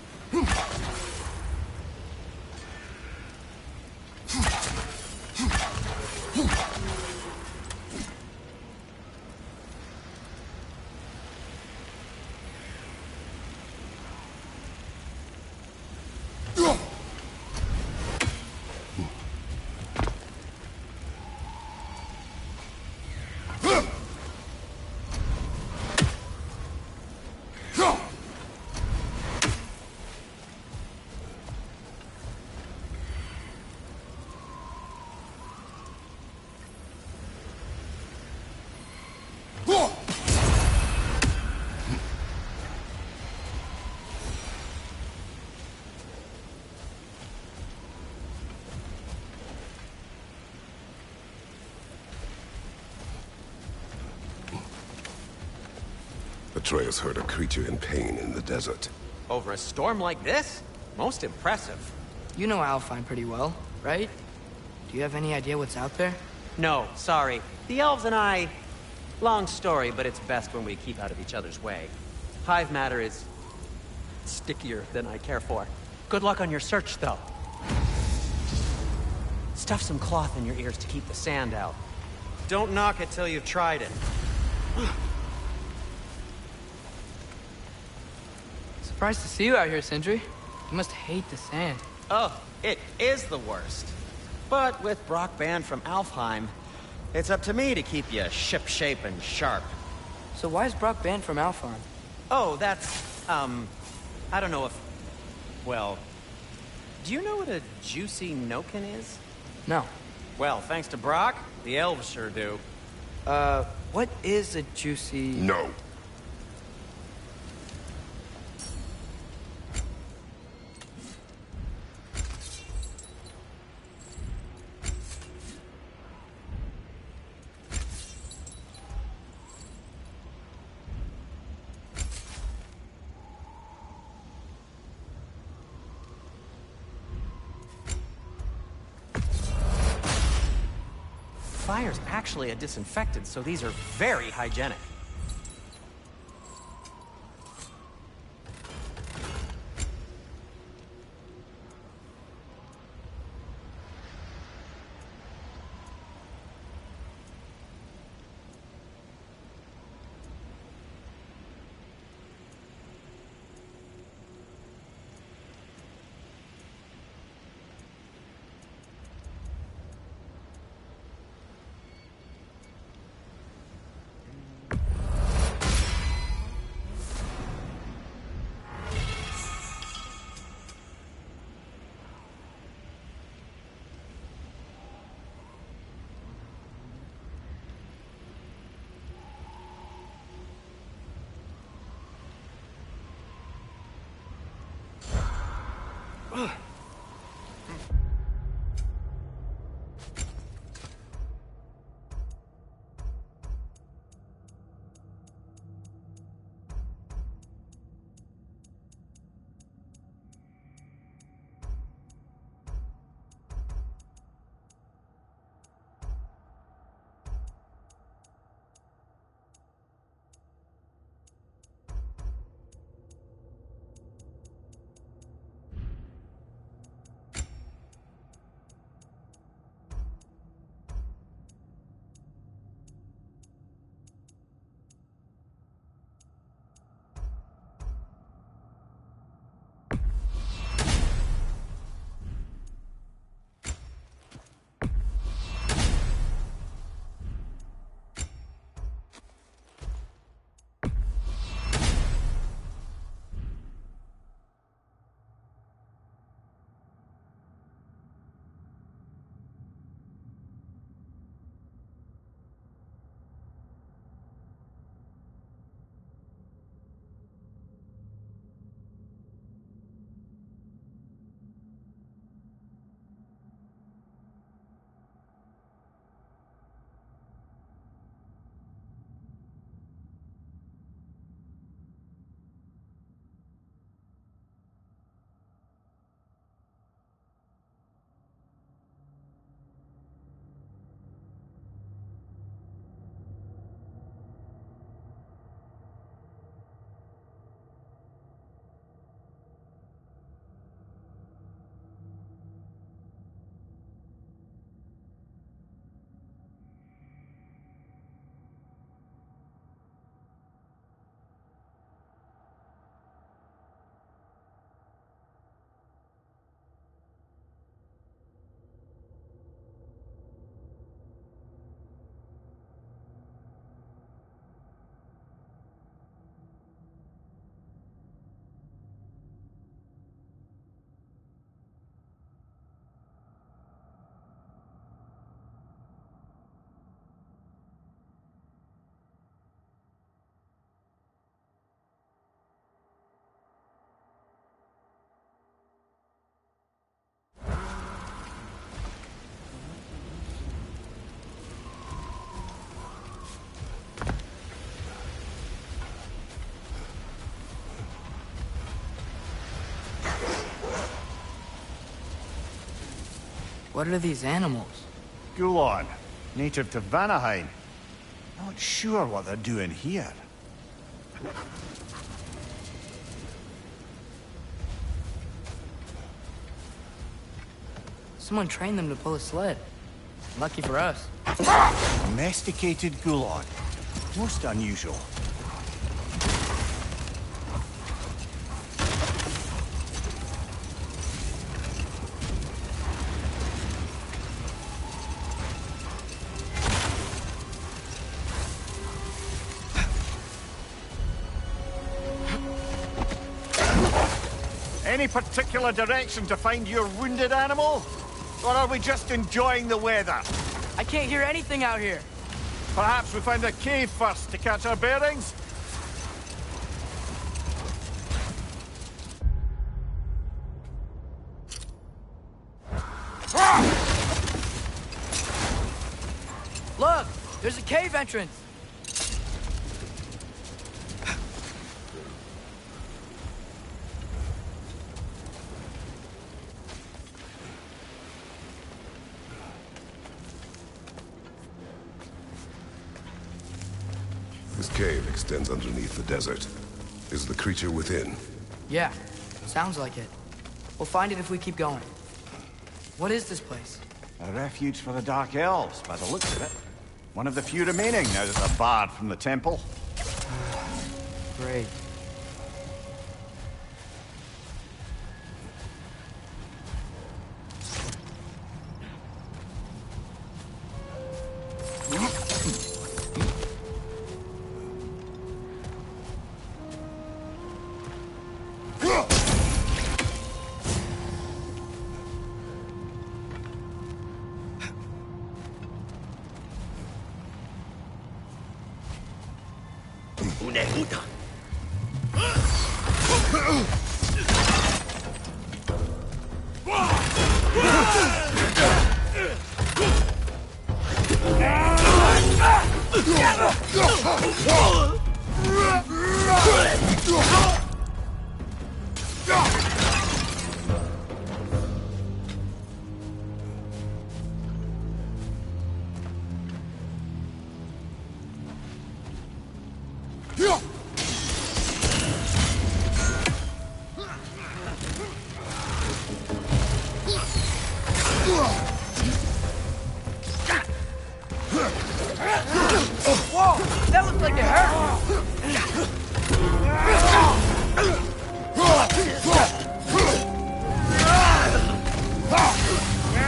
Atreus heard a creature in pain in the desert. Over a storm like this? Most impressive. You know Alfheim pretty well, right? Do you have any idea what's out there? No, sorry. The elves and I... Long story, but it's best when we keep out of each other's way. Hive matter is... stickier than I care for. Good luck on your search, though. Stuff some cloth in your ears to keep the sand out. Don't knock it till you've tried it. Surprised to see you out here, Sindri. You must hate the sand. Oh, it is the worst. But with Brock banned from Alfheim, it's up to me to keep you shipshape and sharp. So why is Brock banned from Alfheim? Oh, that's, I don't know if... Well, do you know what a juicy Noken is? No. Well, thanks to Brock, the elves sure do. What is a juicy... No. Fire's actually a disinfectant, so these are very hygienic. What are these animals? Gulon, native to Vanaheim. Not sure what they're doing here. Someone trained them to pull a sled. Lucky for us. Domesticated Gulon. Most unusual. Any particular direction to find your wounded animal? Or are we just enjoying the weather? I can't hear anything out here. Perhaps we find a cave first to catch our bearings? Look! There's a cave entrance! This cave extends underneath the desert. Is the creature within? Yeah, sounds like it. We'll find it if we keep going. What is this place? A refuge for the Dark Elves, by the looks of it. One of the few remaining now that they're barred from the temple. Great. Whoa! That looks like it hurt!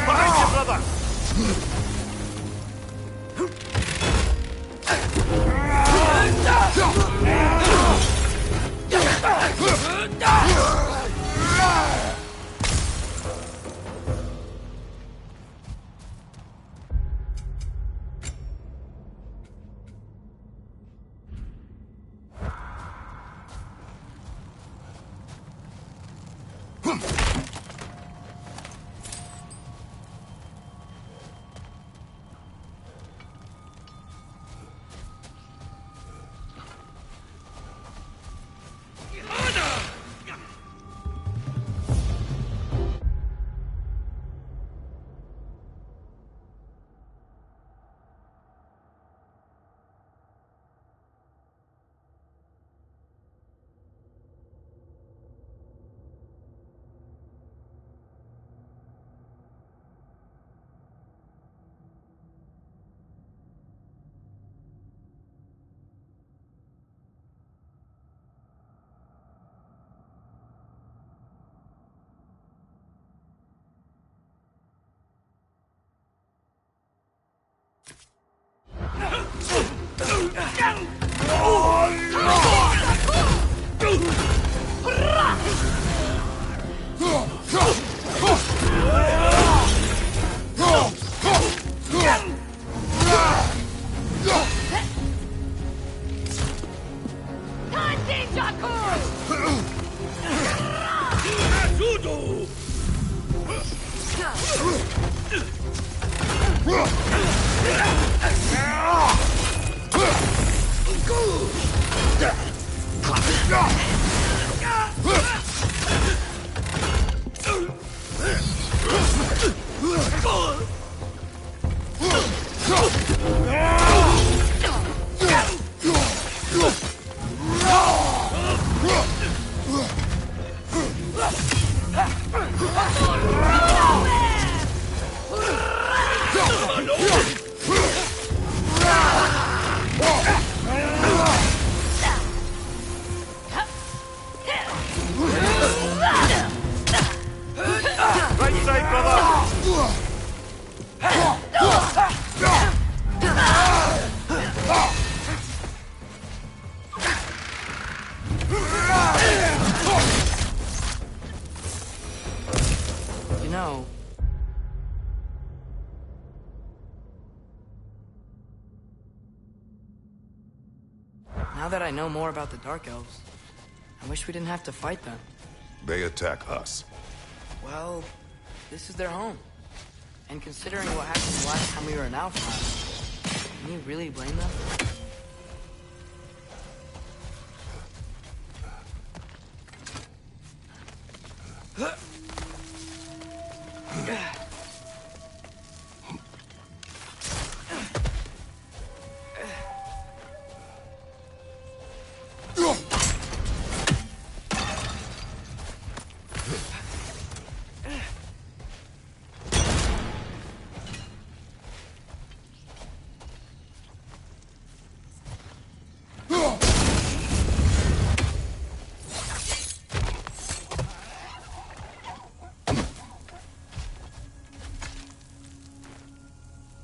Behind you, brother! Now that I know more about the Dark Elves, I wish we didn't have to fight them. They attack us. Well, this is their home. And considering what happened the last time we were in Alfheim, can you really blame them?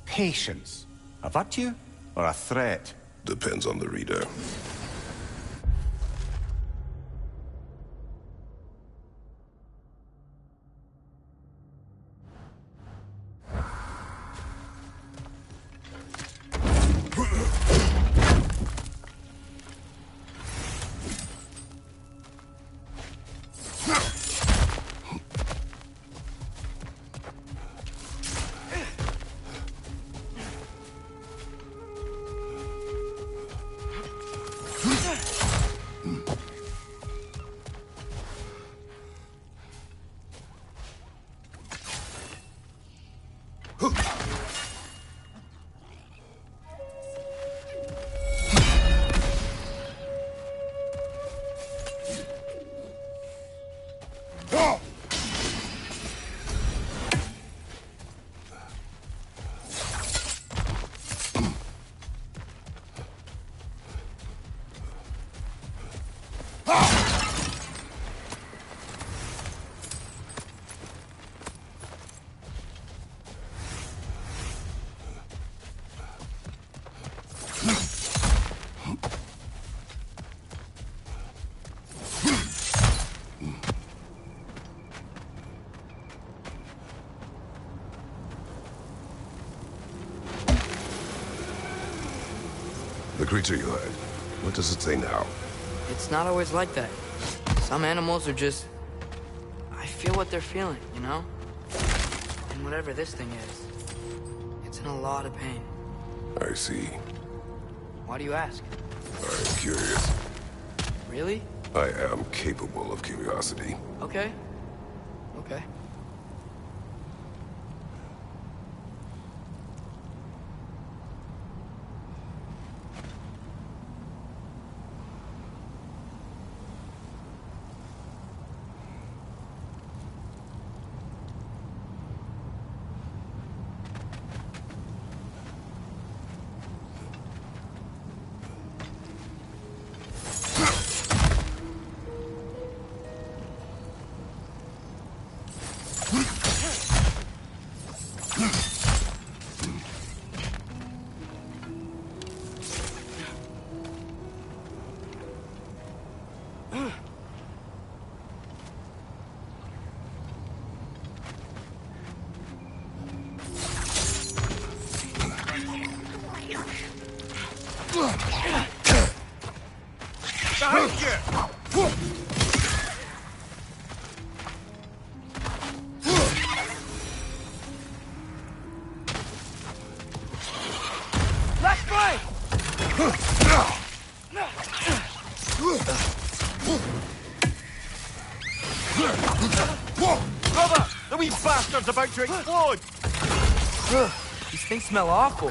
Patience. A virtue or a threat? Depends on the reader. The creature you had, what does it say now? It's not always like that. Some animals are just... I feel what they're feeling, you know? And whatever this thing is, it's in a lot of pain. I see. Why do you ask? I'm curious. Really? I am capable of curiosity. Okay. Okay. Brother! The wee bastard's about to explode! These things smell awful.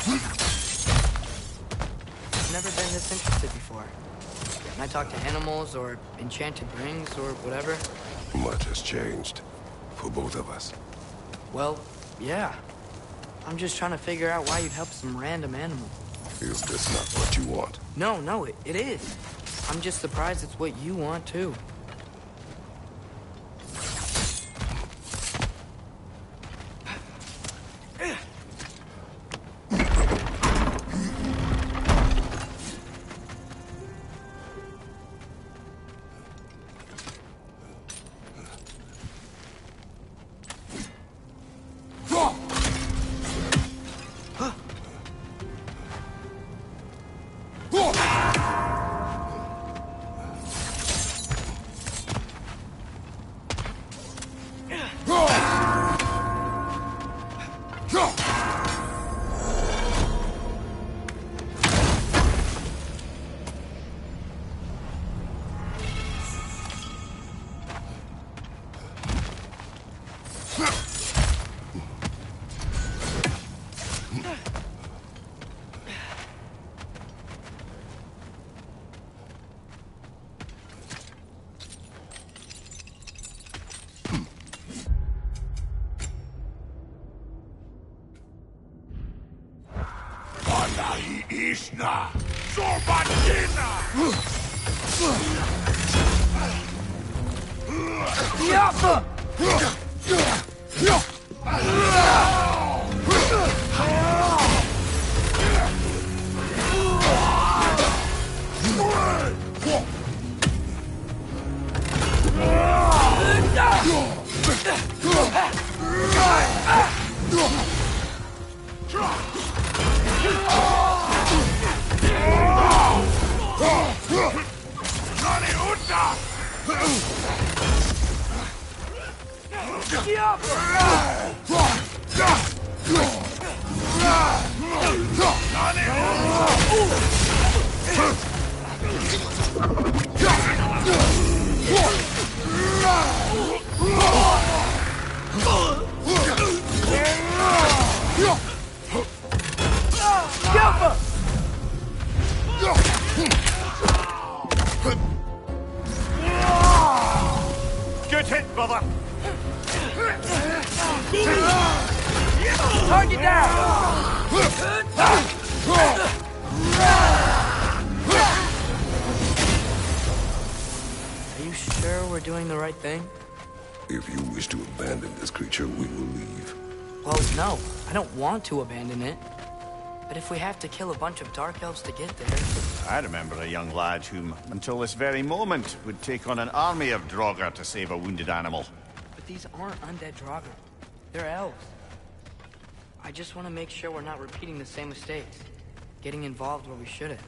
I've never been this interested before. When I talk to animals or enchanted rings or whatever. Much has changed. For both of us. Well, yeah. I'm just trying to figure out why you'd help some random animal. Is this not what you want? No, it is. I'm just surprised it's what you want, too. Ishna! Sorbatina! Yappa! Good hit, brother! Target down! Are you sure we're doing the right thing? If you wish to abandon this creature, we will leave. Well, no. I don't want to abandon it. But if we have to kill a bunch of Dark Elves to get there... I remember a young lad whom, until this very moment, would take on an army of Draugr to save a wounded animal. But these aren't undead Draugr. They're elves. I just want to make sure we're not repeating the same mistakes. Getting involved where we shouldn't.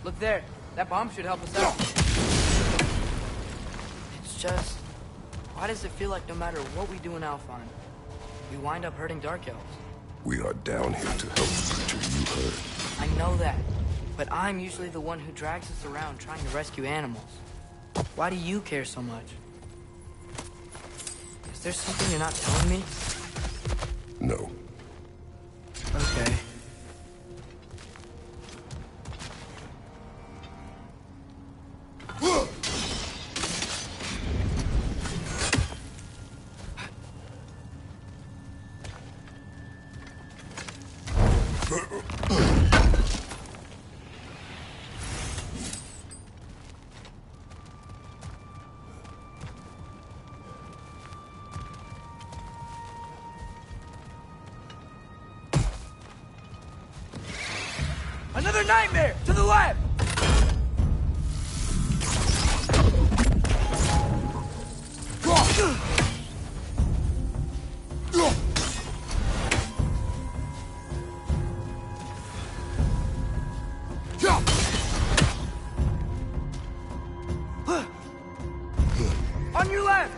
Look there. That bomb should help us out. It's just... why does it feel like no matter what we do in Alfheim, we wind up hurting Dark Elves? We are down here to help the creature you hurt. I know that, but I'm usually the one who drags us around trying to rescue animals. Why do you care so much? Is there something you're not telling me? No. Okay. Another nightmare! To the left! On your left!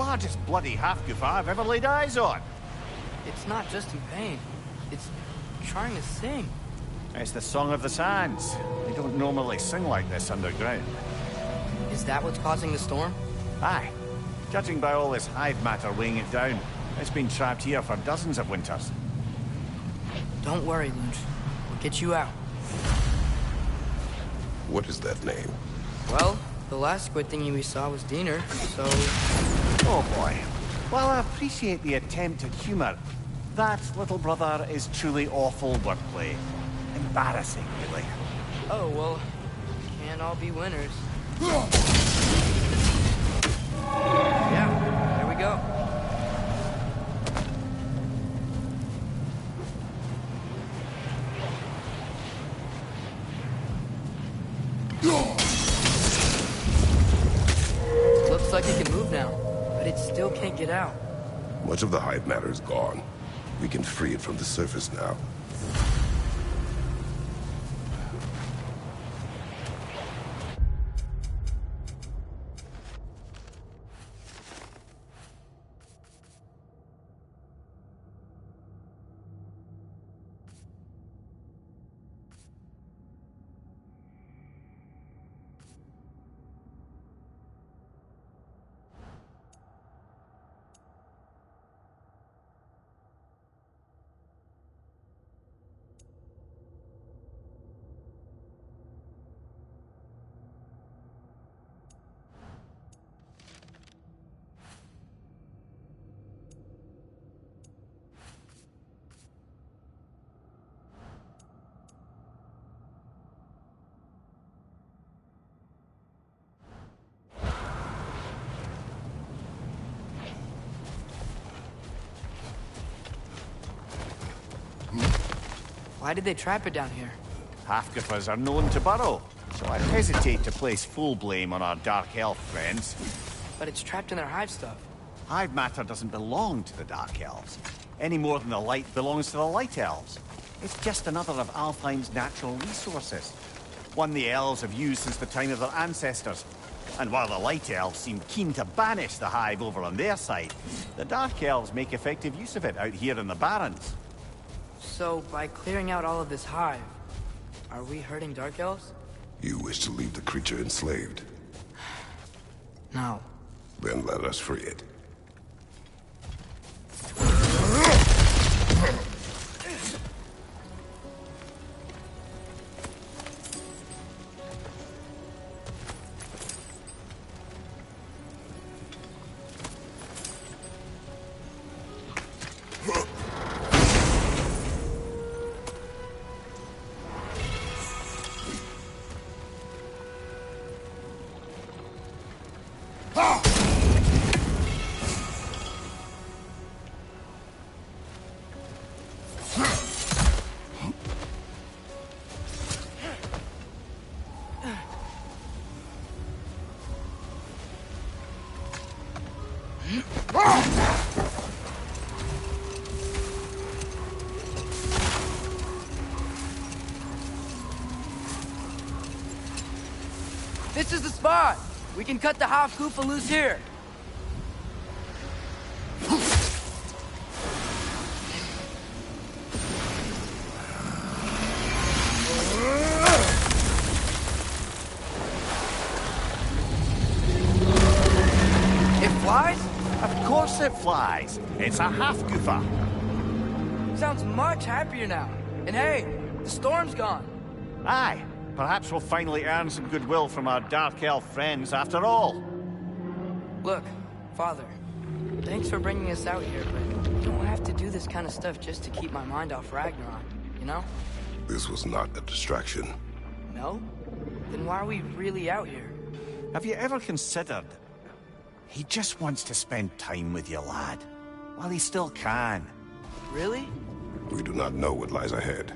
largest bloody half-goof I've ever laid eyes on. It's not just in pain. It's trying to sing. It's the Song of the Sands. They don't normally sing like this underground. Is that what's causing the storm? Aye. Judging by all this hive matter weighing it down, it's been trapped here for dozens of winters. Don't worry, looms. We'll get you out. What is that name? Well, the last squid thingy we saw was Diener, so... Oh boy. While I appreciate the attempt at humor, that, little brother, is truly awful wordplay. Embarrassing, really. Oh, well, can't all be winners. Yeah, there we go. Looks like it can move now, but it still can't get out. Much of the hive matter is gone. We can free it from the surface now. Why did they trap it down here? Half-goofers are known to burrow, so I hesitate to place full blame on our Dark Elf friends. But it's trapped in their hive stuff. Hive matter doesn't belong to the Dark Elves, any more than the light belongs to the Light Elves. It's just another of Alfheim's natural resources, one the Elves have used since the time of their ancestors. And while the Light Elves seem keen to banish the hive over on their side, the Dark Elves make effective use of it out here in the Barrens. So, by clearing out all of this hive, are we hurting Dark Elves? You wish to leave the creature enslaved? No. Then let us free it. This is the spot! We can cut the half-goofa loose here! It flies? Of course it flies. It's a half-goofa. Sounds much happier now. And hey, the storm's gone. Aye. Perhaps we'll finally earn some goodwill from our Dark Elf friends after all. Look, Father, thanks for bringing us out here, but you don't have to do this kind of stuff just to keep my mind off Ragnarok, you know? This was not a distraction. No? Then why are we really out here? Have you ever considered... He just wants to spend time with you, lad. While he still can. Really? We do not know what lies ahead.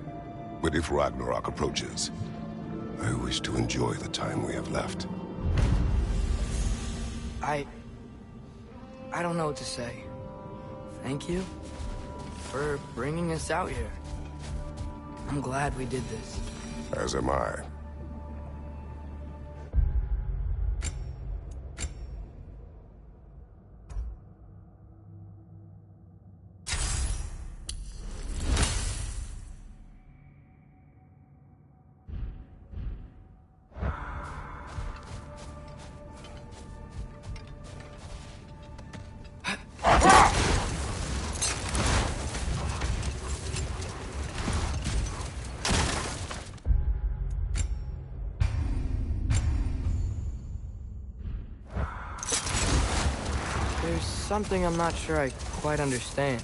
But if Ragnarok approaches, I wish to enjoy the time we have left. I don't know what to say. Thank you for bringing us out here. I'm glad we did this. As am I. something I'm not sure I quite understand.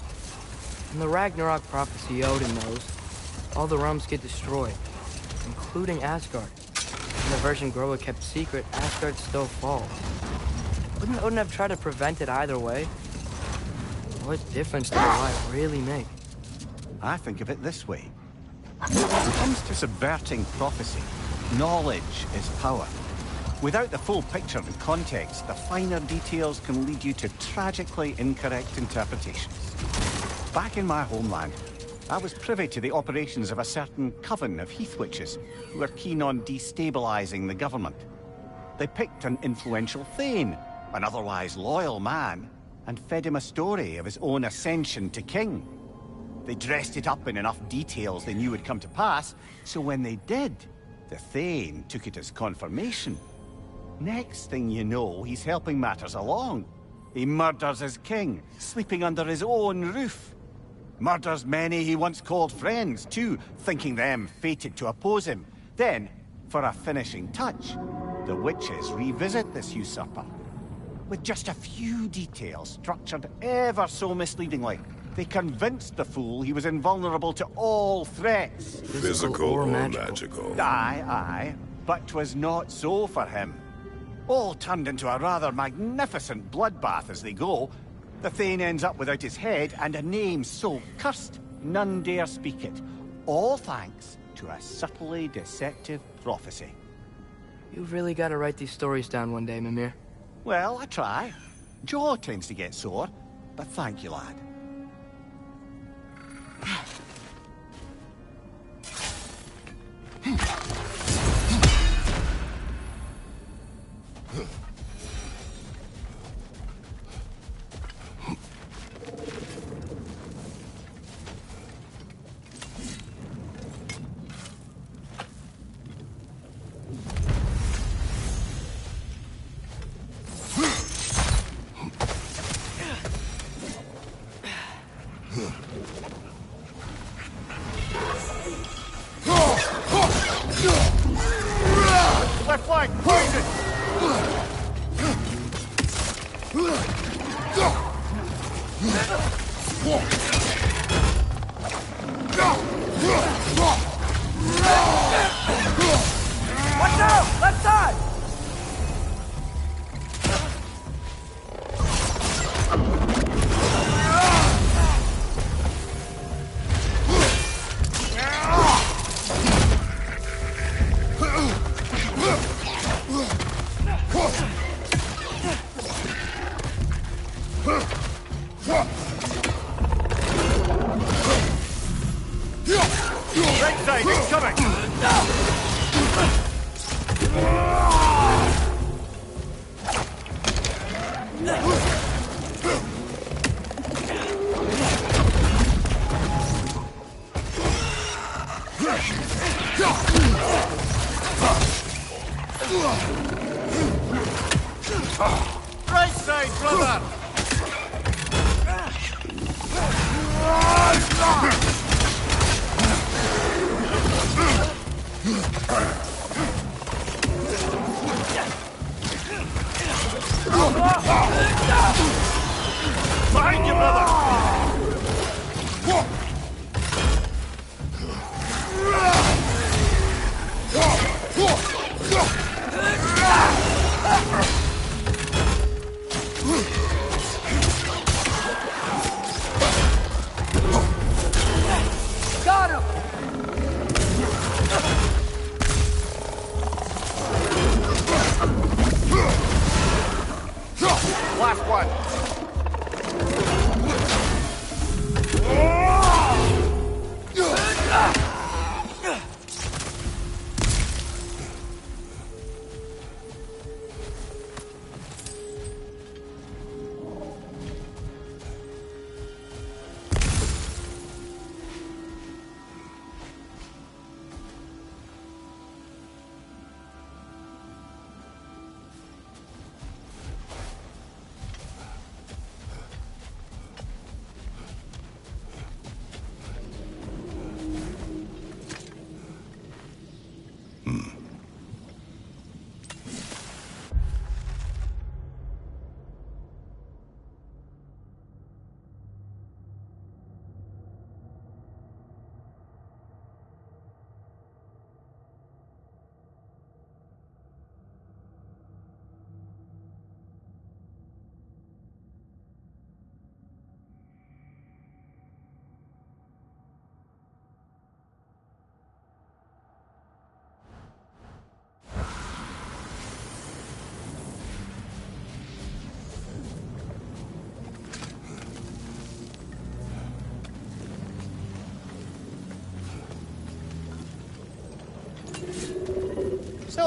In the Ragnarok prophecy Odin knows, all the realms get destroyed, including Asgard. In the version Groa kept secret, Asgard still falls. Wouldn't Odin have tried to prevent it either way? What difference does life really make? I think of it this way. When it comes to subverting prophecy, knowledge is power. Without the full picture and context, the finer details can lead you to tragically incorrect interpretations. Back in my homeland, I was privy to the operations of a certain coven of heath witches who were keen on destabilizing the government. They picked an influential Thane, an otherwise loyal man, and fed him a story of his own ascension to king. They dressed it up in enough details they knew would come to pass, so when they did, the Thane took it as confirmation. Next thing you know, he's helping matters along. He murders his king, sleeping under his own roof. Murders many he once called friends, too, thinking them fated to oppose him. Then, for a finishing touch, the witches revisit this usurper. With just a few details structured ever so misleadingly, they convinced the fool he was invulnerable to all threats. Physical or magical? Aye, aye. But 'twas not so for him. All turned into a rather magnificent bloodbath as they go. The Thane ends up without his head and a name so cursed, none dare speak it. All thanks to a subtly deceptive prophecy. You've really got to write these stories down one day, Mimir. Well, I try. Jaw tends to get sore, but thank you, lad. Left flank, poison! Watch out! Left side! Right side, it's coming! Right side, brother! Behind you, brother! Got him! Last one!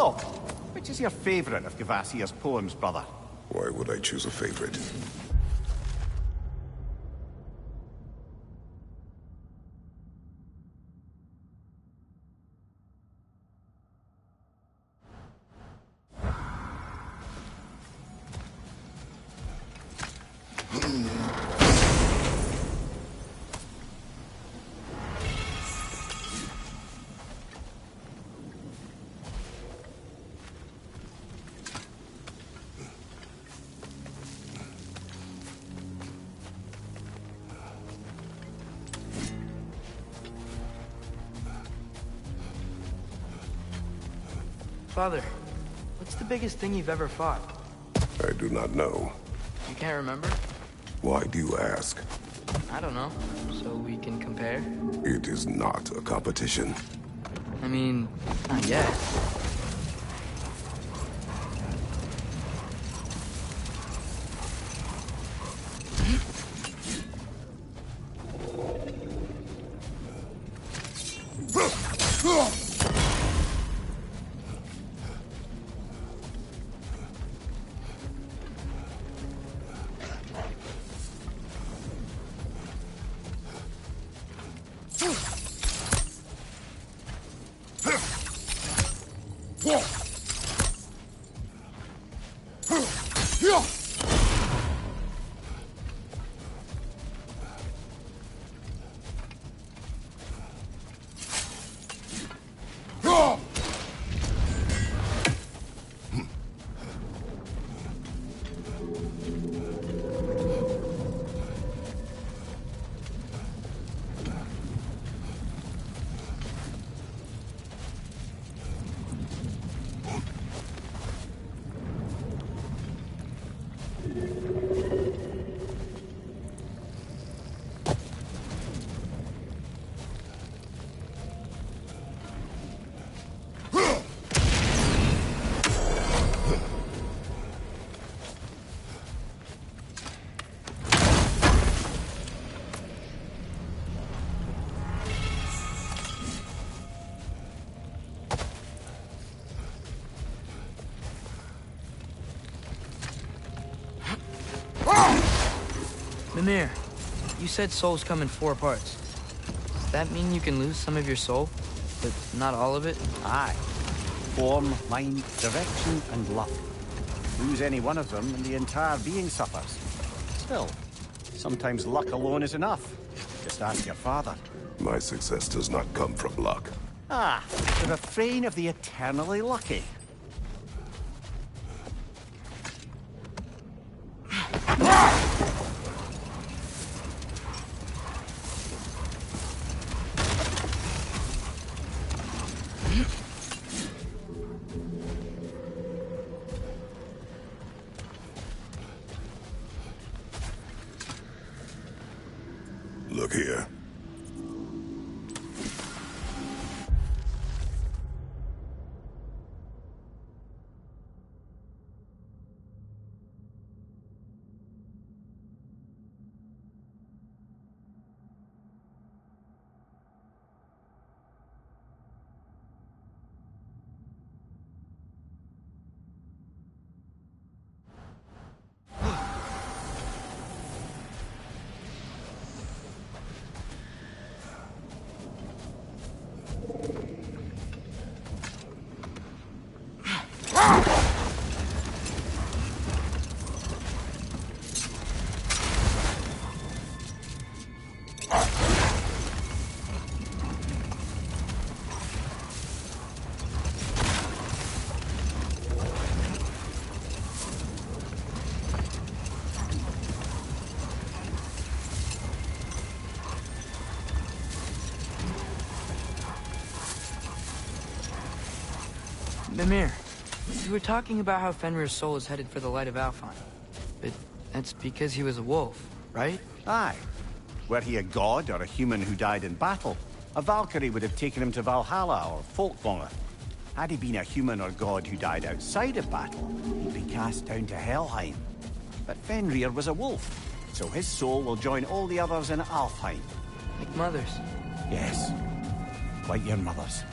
So, which is your favorite of Gavassia's poems, brother? Why would I choose a favorite? Father, what's the biggest thing you've ever fought? I do not know. You can't remember? Why do you ask? I don't know. So we can compare? It is not a competition. I mean, not yet. Mimir, you said souls come in 4 parts. Does that mean you can lose some of your soul, but not all of it? Aye. Form, mind, direction, and luck. Lose any one of them, and the entire being suffers. Still, sometimes luck alone is enough. Just ask your father. My success does not come from luck. Ah, the refrain of the eternally lucky. Look here. Mimir, you were talking about how Fenrir's soul is headed for the light of Alfheim. But that's because he was a wolf, right? Aye. Were he a god or a human who died in battle, a Valkyrie would have taken him to Valhalla or Folkvanger. Had he been a human or god who died outside of battle, he'd be cast down to Helheim. But Fenrir was a wolf, so his soul will join all the others in Alfheim. Like mothers. Yes, like your mother's.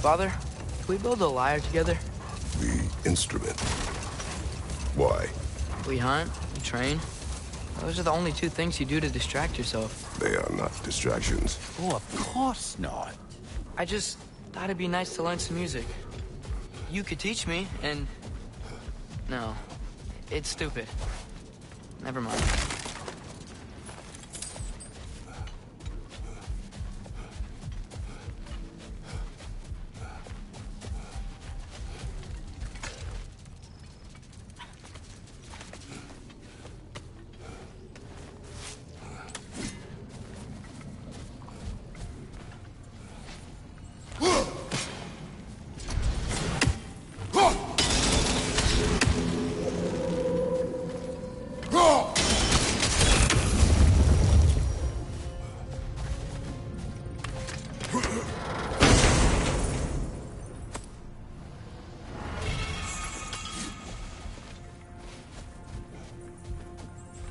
Father, can we build a lyre together? The instrument. Why? We hunt, we train. Those are the only two things you do to distract yourself. They are not distractions. Oh, of course not. I just thought it'd be nice to learn some music. You could teach me, and... No, it's stupid. Never mind.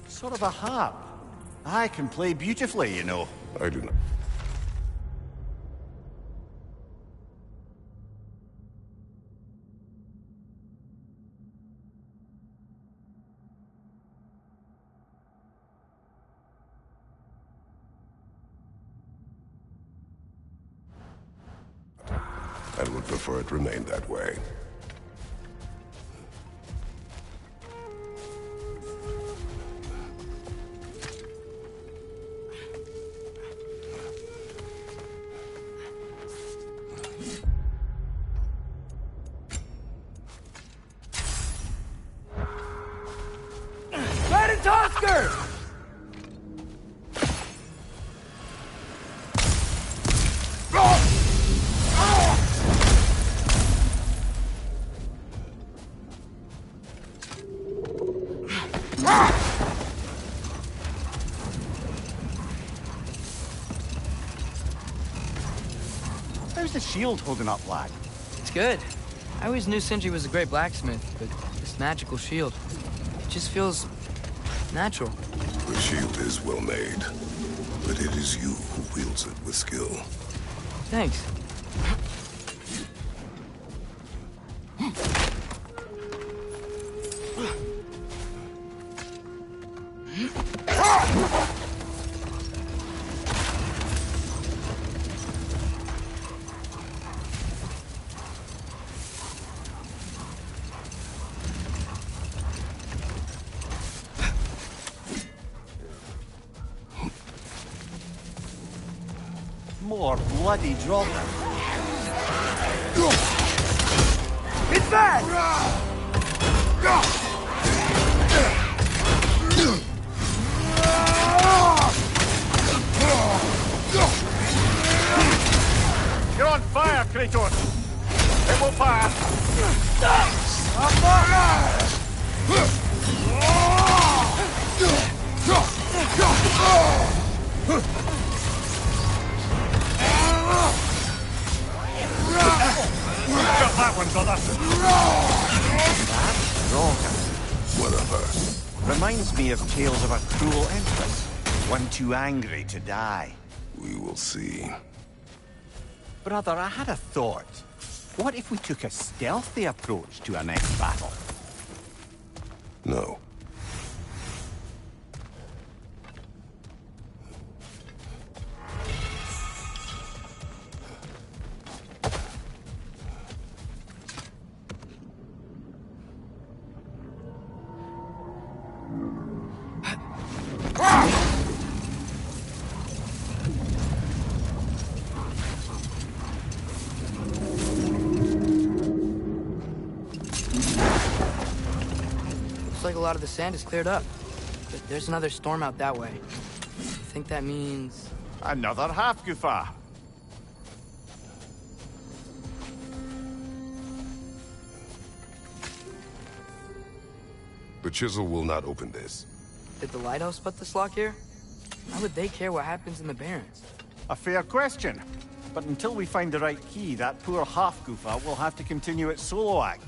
Sort of a harp. I can play beautifully, you know. I do not. I would prefer it remain that way. How's the shield holding up, lad? It's good. I always knew Sindri was a great blacksmith, but this magical shield, it just feels natural. The shield is well made, but it is you who wields it with skill. Thanks. More bloody drop. It's back! You're on fire, Kratos! It will pass! Got that one, brother! That's wrong. What of her? Reminds me of tales of a cruel empress. One too angry to die. We will see. Brother, I had a thought. What if we took a stealthy approach to our next battle? No. like a lot of the sand is cleared up. But there's another storm out that way. I think that means... Another half-goofa. The chisel will not open this. Did the lighthouse put this lock here? Why would they care what happens in the Barrens? A fair question. But until we find the right key, that poor half-goofa will have to continue its solo act.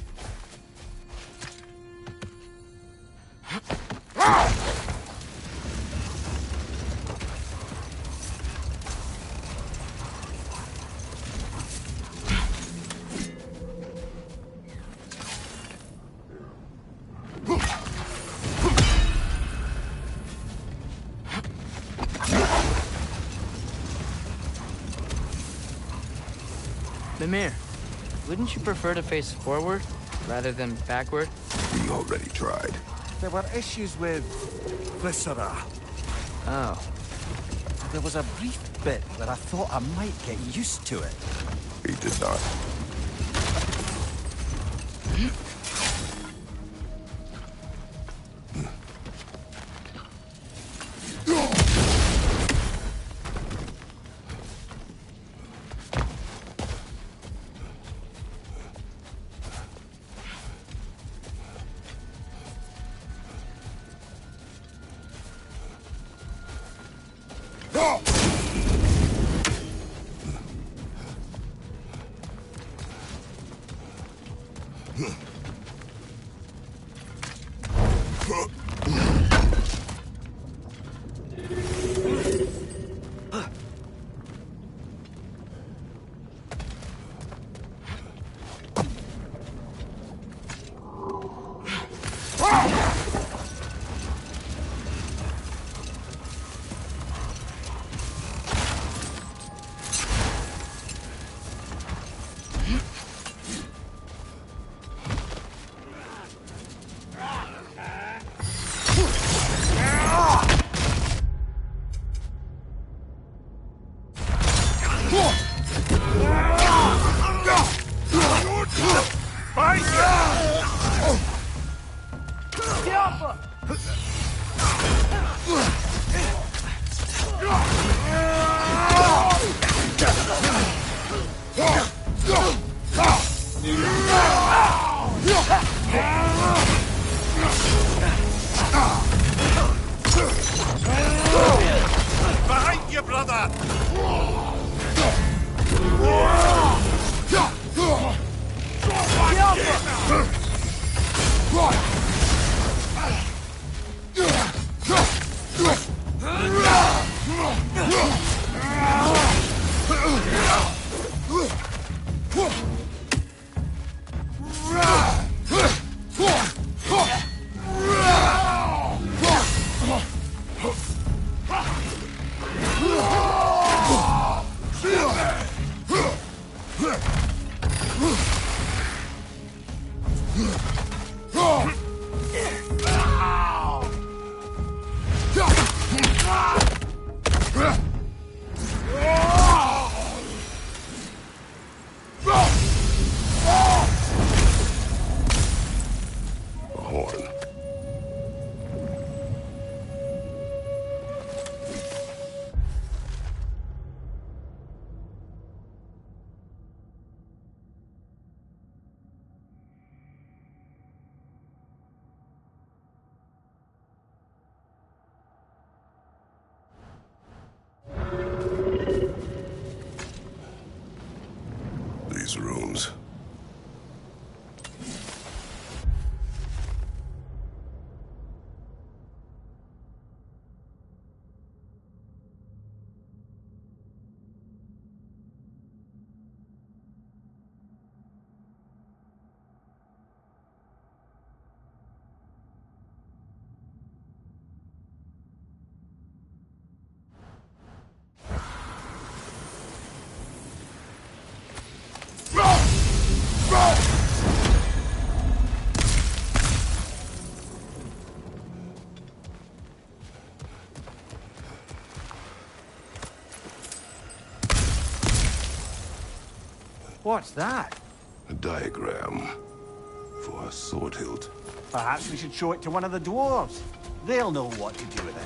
Mimir, wouldn't you prefer to face forward rather than backward? We already tried. There were issues with... Viscera. Oh. There was a brief bit where I thought I might get used to it. He did not. Behind you, brother! These rooms. What's that? A diagram for a sword hilt. Perhaps we should show it to one of the dwarves. They'll know what to do with it.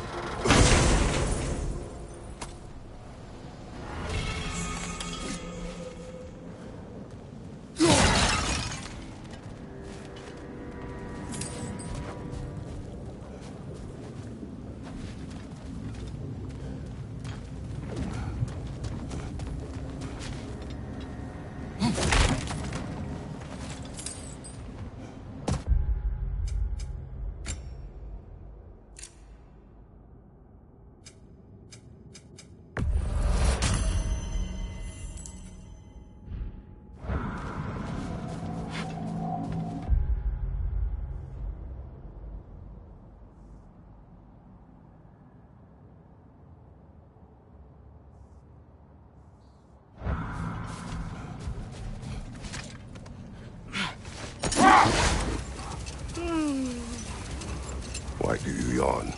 Why do you yawn?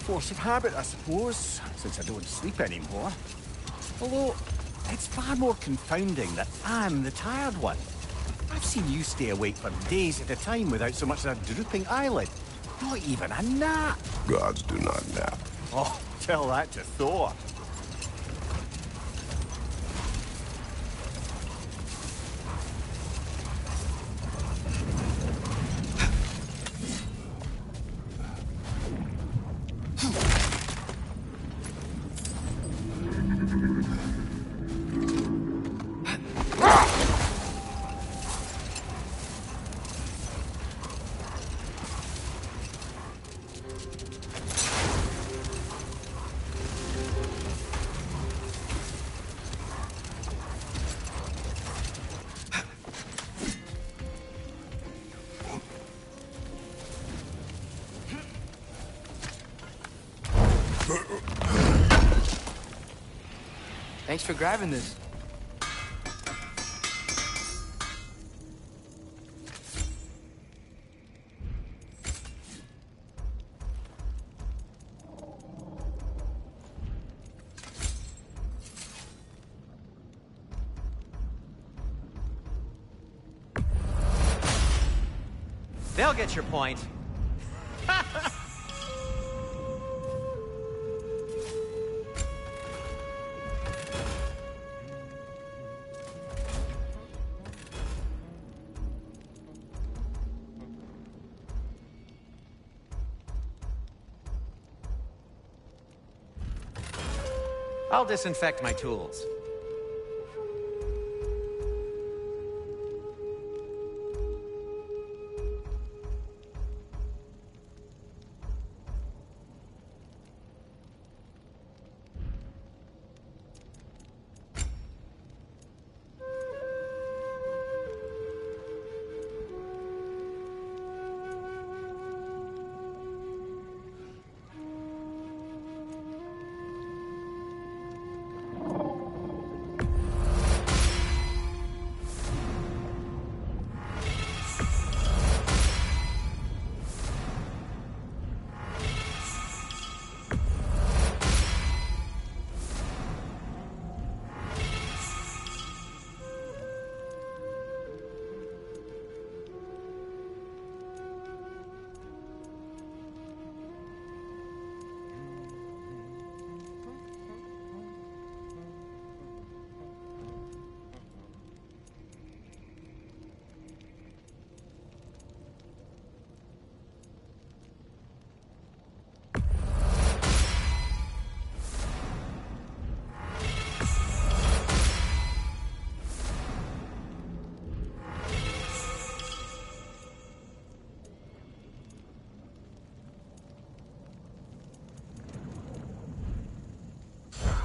Force of habit, I suppose, since I don't sleep anymore. Although, it's far more confounding that I'm the tired one. I've seen you stay awake for days at a time without so much as a drooping eyelid. Not even a nap. Gods do not nap. Oh, tell that to Thor. Thanks for grabbing this. They'll get your point. I'll disinfect my tools.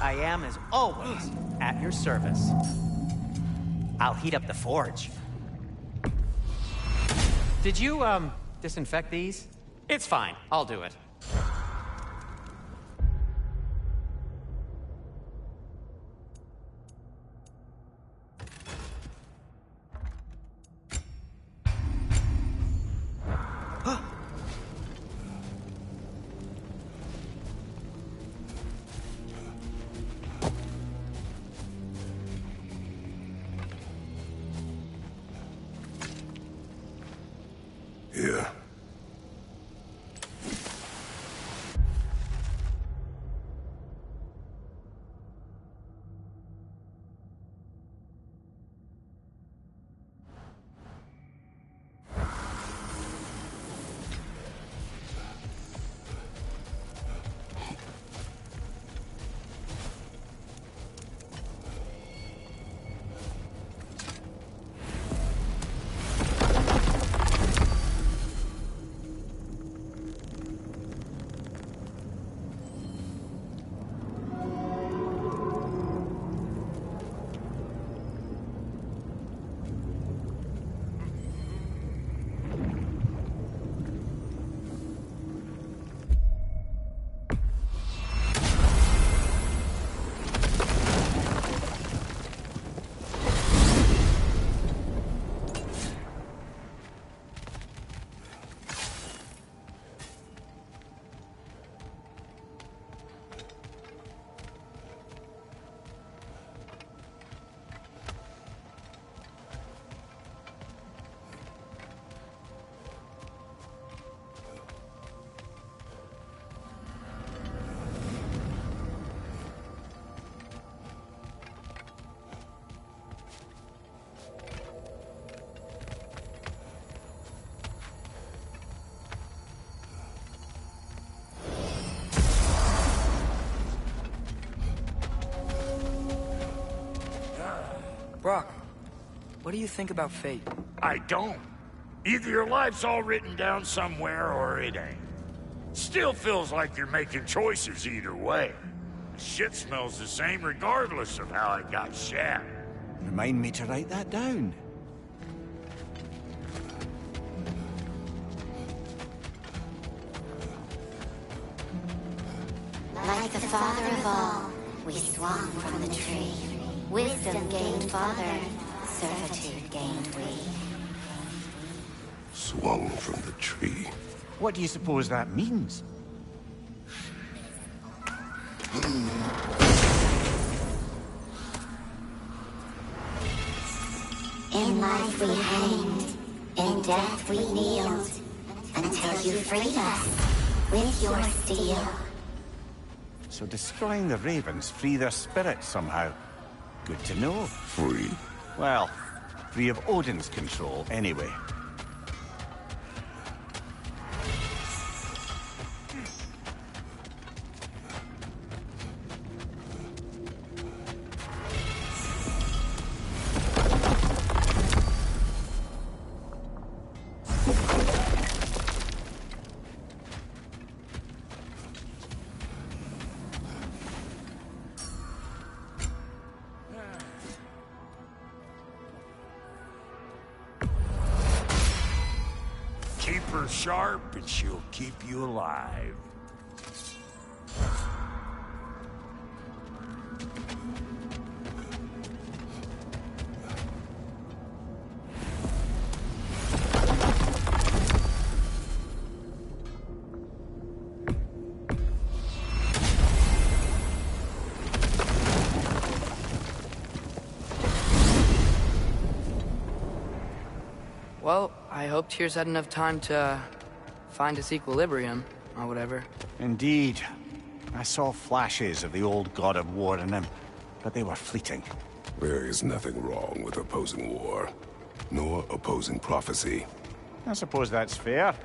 I am, as always, at your service. I'll heat up the forge. Did you, disinfect these? It's fine. I'll do it. Here. Brock, what do you think about fate? I don't. Either your life's all written down somewhere or it ain't. Still feels like you're making choices either way. The shit smells the same regardless of how it got shat. Remind me to write that down. Like the father of all, we swung from the tree. Wisdom gained father, servitude gained we. Swung from the tree. What do you suppose that means? In life we hanged, in death we kneeled, until you freed us with your steel. So destroying the ravens free their spirits somehow. Good to know. Free? Well, free of Odin's control, anyway. Keep her sharp and she'll keep you alive. Well, I hope Tyr's had enough time to find its equilibrium, or whatever. Indeed. I saw flashes of the old God of War in him, but they were fleeting. There is nothing wrong with opposing war, nor opposing prophecy. I suppose that's fair.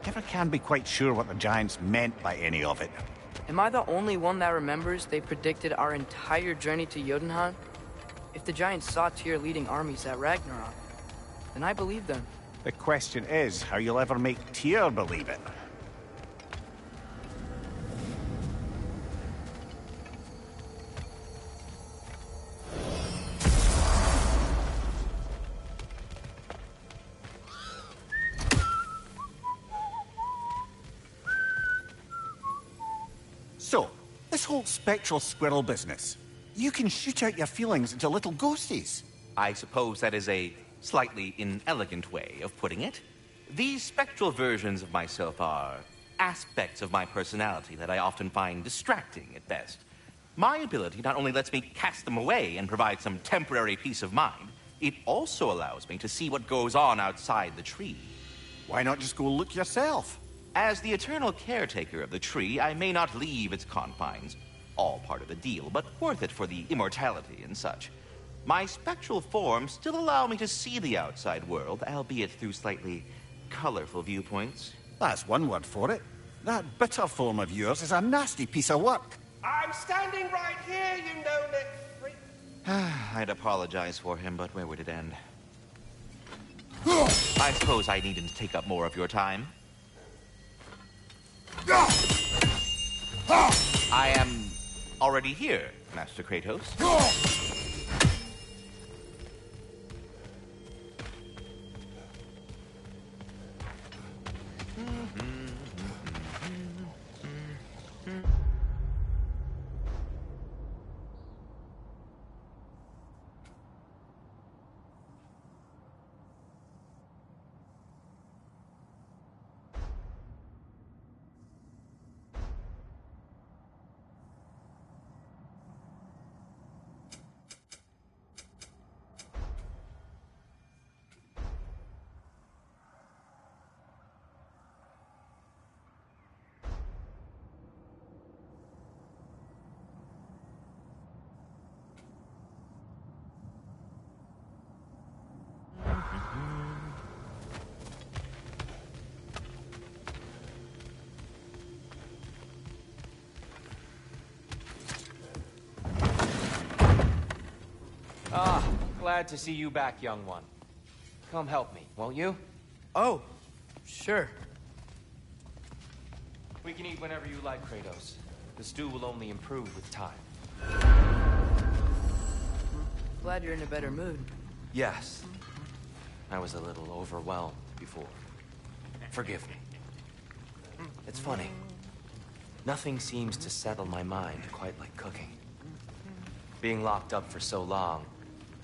Never can be quite sure what the Giants meant by any of it. Am I the only one that remembers they predicted our entire journey to Jotunheim? If the Giants saw Tyr leading armies at Ragnarok, then I believe them. The question is how you'll ever make Tyr believe it. So, this whole spectral squirrel business. You can shoot out your feelings into little ghosties. I suppose that is a slightly inelegant way of putting it. These spectral versions of myself are aspects of my personality that I often find distracting at best. My ability not only lets me cast them away and provide some temporary peace of mind, it also allows me to see what goes on outside the tree. Why not just go look yourself? As the eternal caretaker of the tree, I may not leave its confines. All part of the deal, but worth it for the immortality and such. My spectral forms still allow me to see the outside world, albeit through slightly colorful viewpoints. That's one word for it. That bitter form of yours is a nasty piece of work. I'm standing right here, you no-neck freak. I'd apologize for him, but where would it end? I suppose I needn't take up more of your time. I am already here, Master Kratos. glad to see you back, young one. Come help me, won't you? Oh, sure. We can eat whenever you like, Kratos. The stew will only improve with time. Glad you're in a better mood. Yes. I was a little overwhelmed before. Forgive me. It's funny. Nothing seems to settle my mind quite like cooking. Being locked up for so long,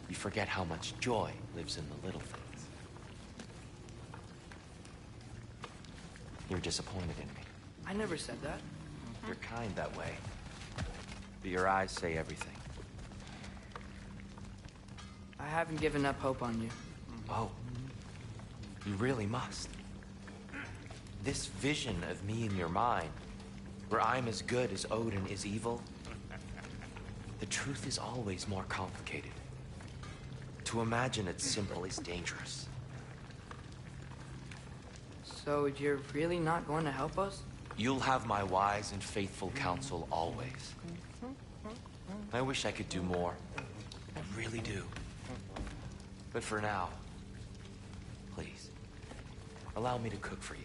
you forget how much joy lives in the little things. You're disappointed in me. I never said that. You're kind that way. But your eyes say everything. I haven't given up hope on you. Oh. You really must. This vision of me in your mind, where I'm as good as Odin is evil, the truth is always more complicated. To imagine it's simple is dangerous. So you're really not going to help us? You'll have my wise and faithful counsel always. I wish I could do more. I really do. But for now, please, allow me to cook for you.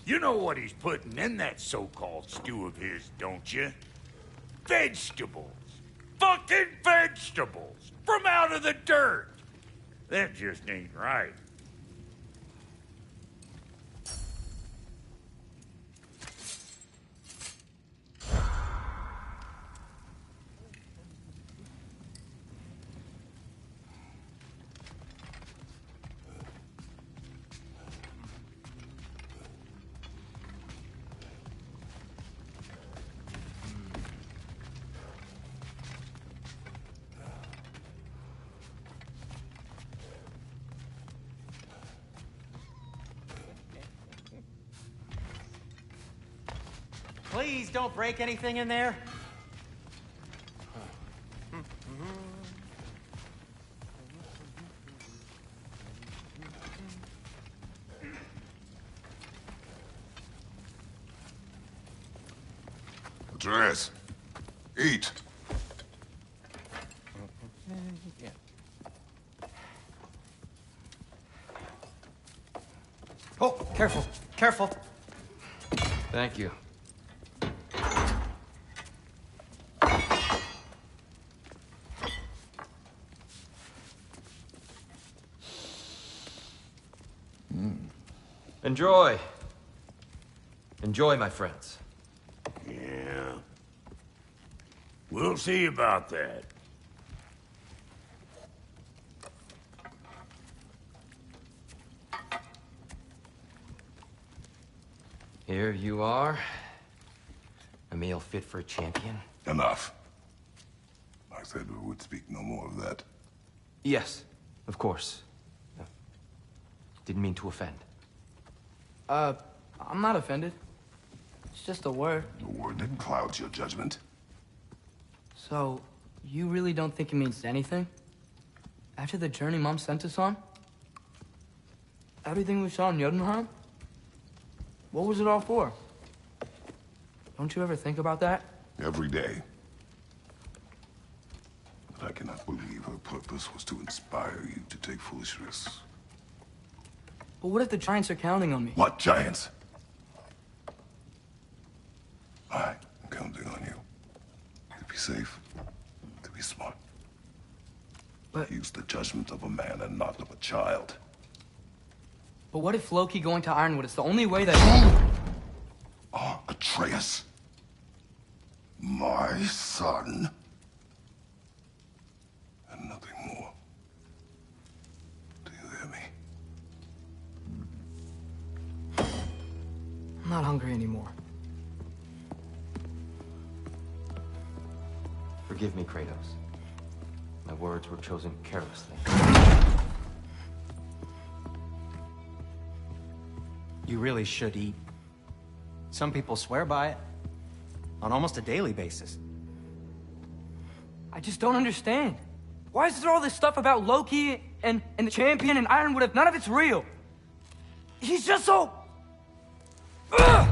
You know what he's putting in that so-called stew of his, don't you? Vegetables. Fucking vegetables! From out of the dirt! That just ain't right. Please don't break anything in there. Atreus, eat. Oh, careful, careful. Thank you. Enjoy. Enjoy, my friends. Yeah. We'll see about that. Here you are. A meal fit for a champion. Enough. I said we would speak no more of that. Yes, of course. Didn't mean to offend. I'm not offended. It's just a word. A word that clouds your judgment. So, you really don't think it means anything? After the journey Mom sent us on? Everything we saw in Jotunheim? What was it all for? Don't you ever think about that? Every day. But I cannot believe her purpose was to inspire you to take foolish risks. But what if the Giants are counting on me? What Giants? I'm counting on you. To be safe, to be smart. But use the judgment of a man and not of a child. But what if Loki going to Ironwood is the only way that... Atreus. My son. And nothing more. Do you hear me? I'm not hungry anymore. Forgive me, Kratos. My words were chosen carelessly. You really should eat. Some people swear by it. On almost a daily basis. I just don't understand. Why is there all this stuff about Loki and the champion and Ironwood if none of it's real? He's just so... Ugh!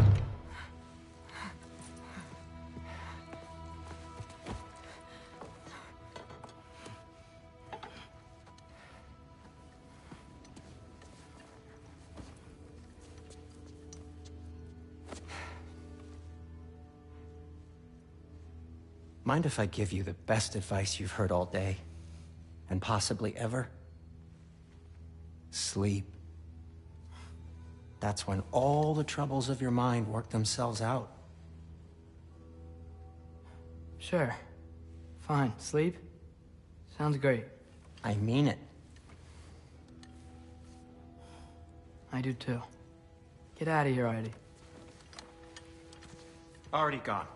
mind if I give you the best advice you've heard all day? And possibly ever? Sleep. That's when all the troubles of your mind work themselves out. Sure. Fine. Sleep? Sounds great. I mean it. I do too. Get out of here, Artie. Already gone.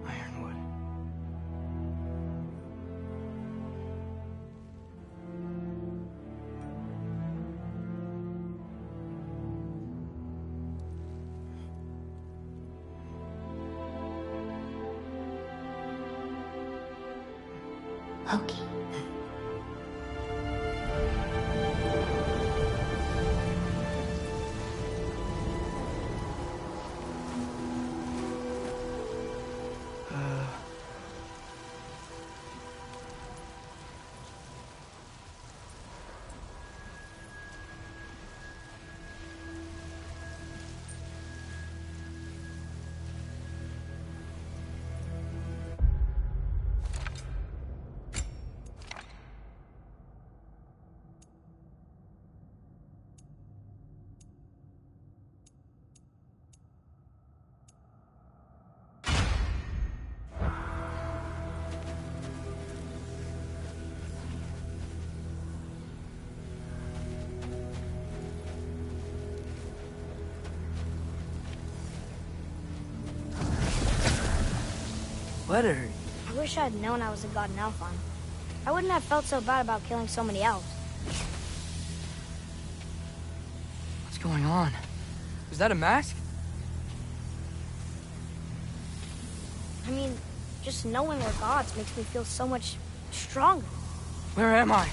Ironwood. Okay. What are you? I wish I had known I was a god in Alfheim. I wouldn't have felt so bad about killing so many elves. What's going on? Is that a mask? I mean, just knowing we're gods makes me feel so much stronger. Where am I?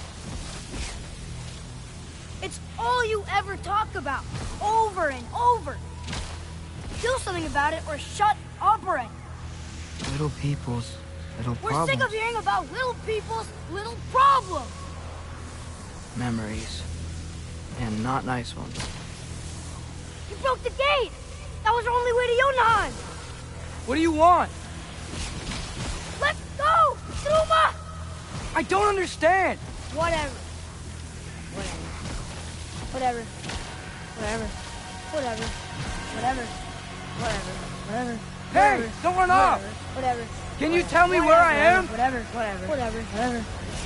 It's all you ever talk about, over and over. Do something about it or shut up already. Little people's little We're problems. sick of hearing about little people's little problems. Memories. And not nice ones. You broke the gate. That was our only way to Jotunheim. What do you want? Let's go, Truma! I don't understand. Whatever. Whatever. Whatever. Whatever. Whatever. Whatever. Whatever. Hey, don't run off. Whatever. Can you tell me where I am? Whatever. Whatever. Whatever. Whatever.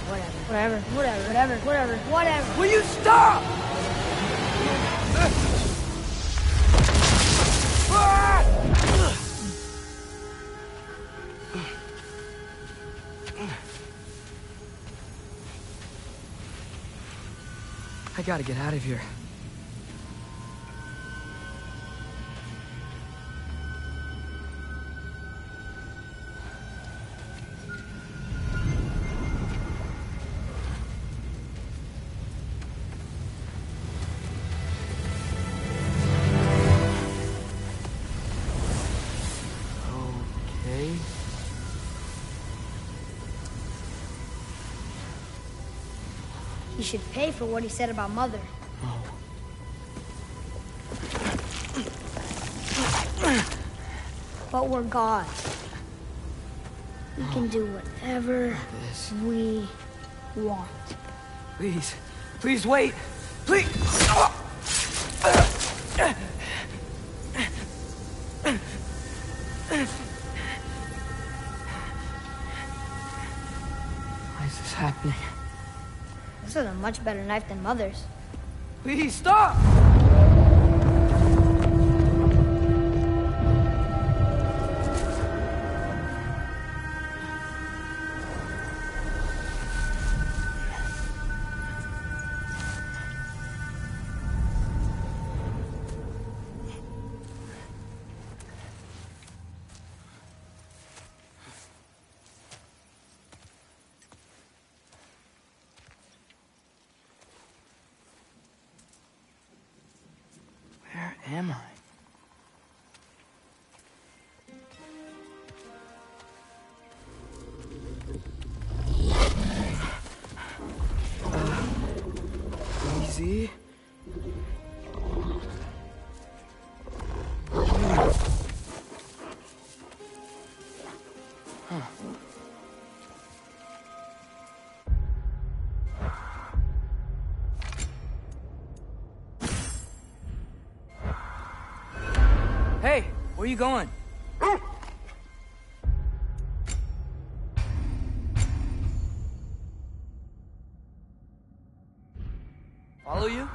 Whatever. Whatever. Whatever. Whatever. Whatever. Will you stop? I gotta get out of here. Okay. He should pay for what he said about Mother. But we're gods. We can do whatever we want. Please. Please wait. Please. Why is this happening? This is a much better knife than Mother's. Please stop! See? Hey, where you going? Follow you?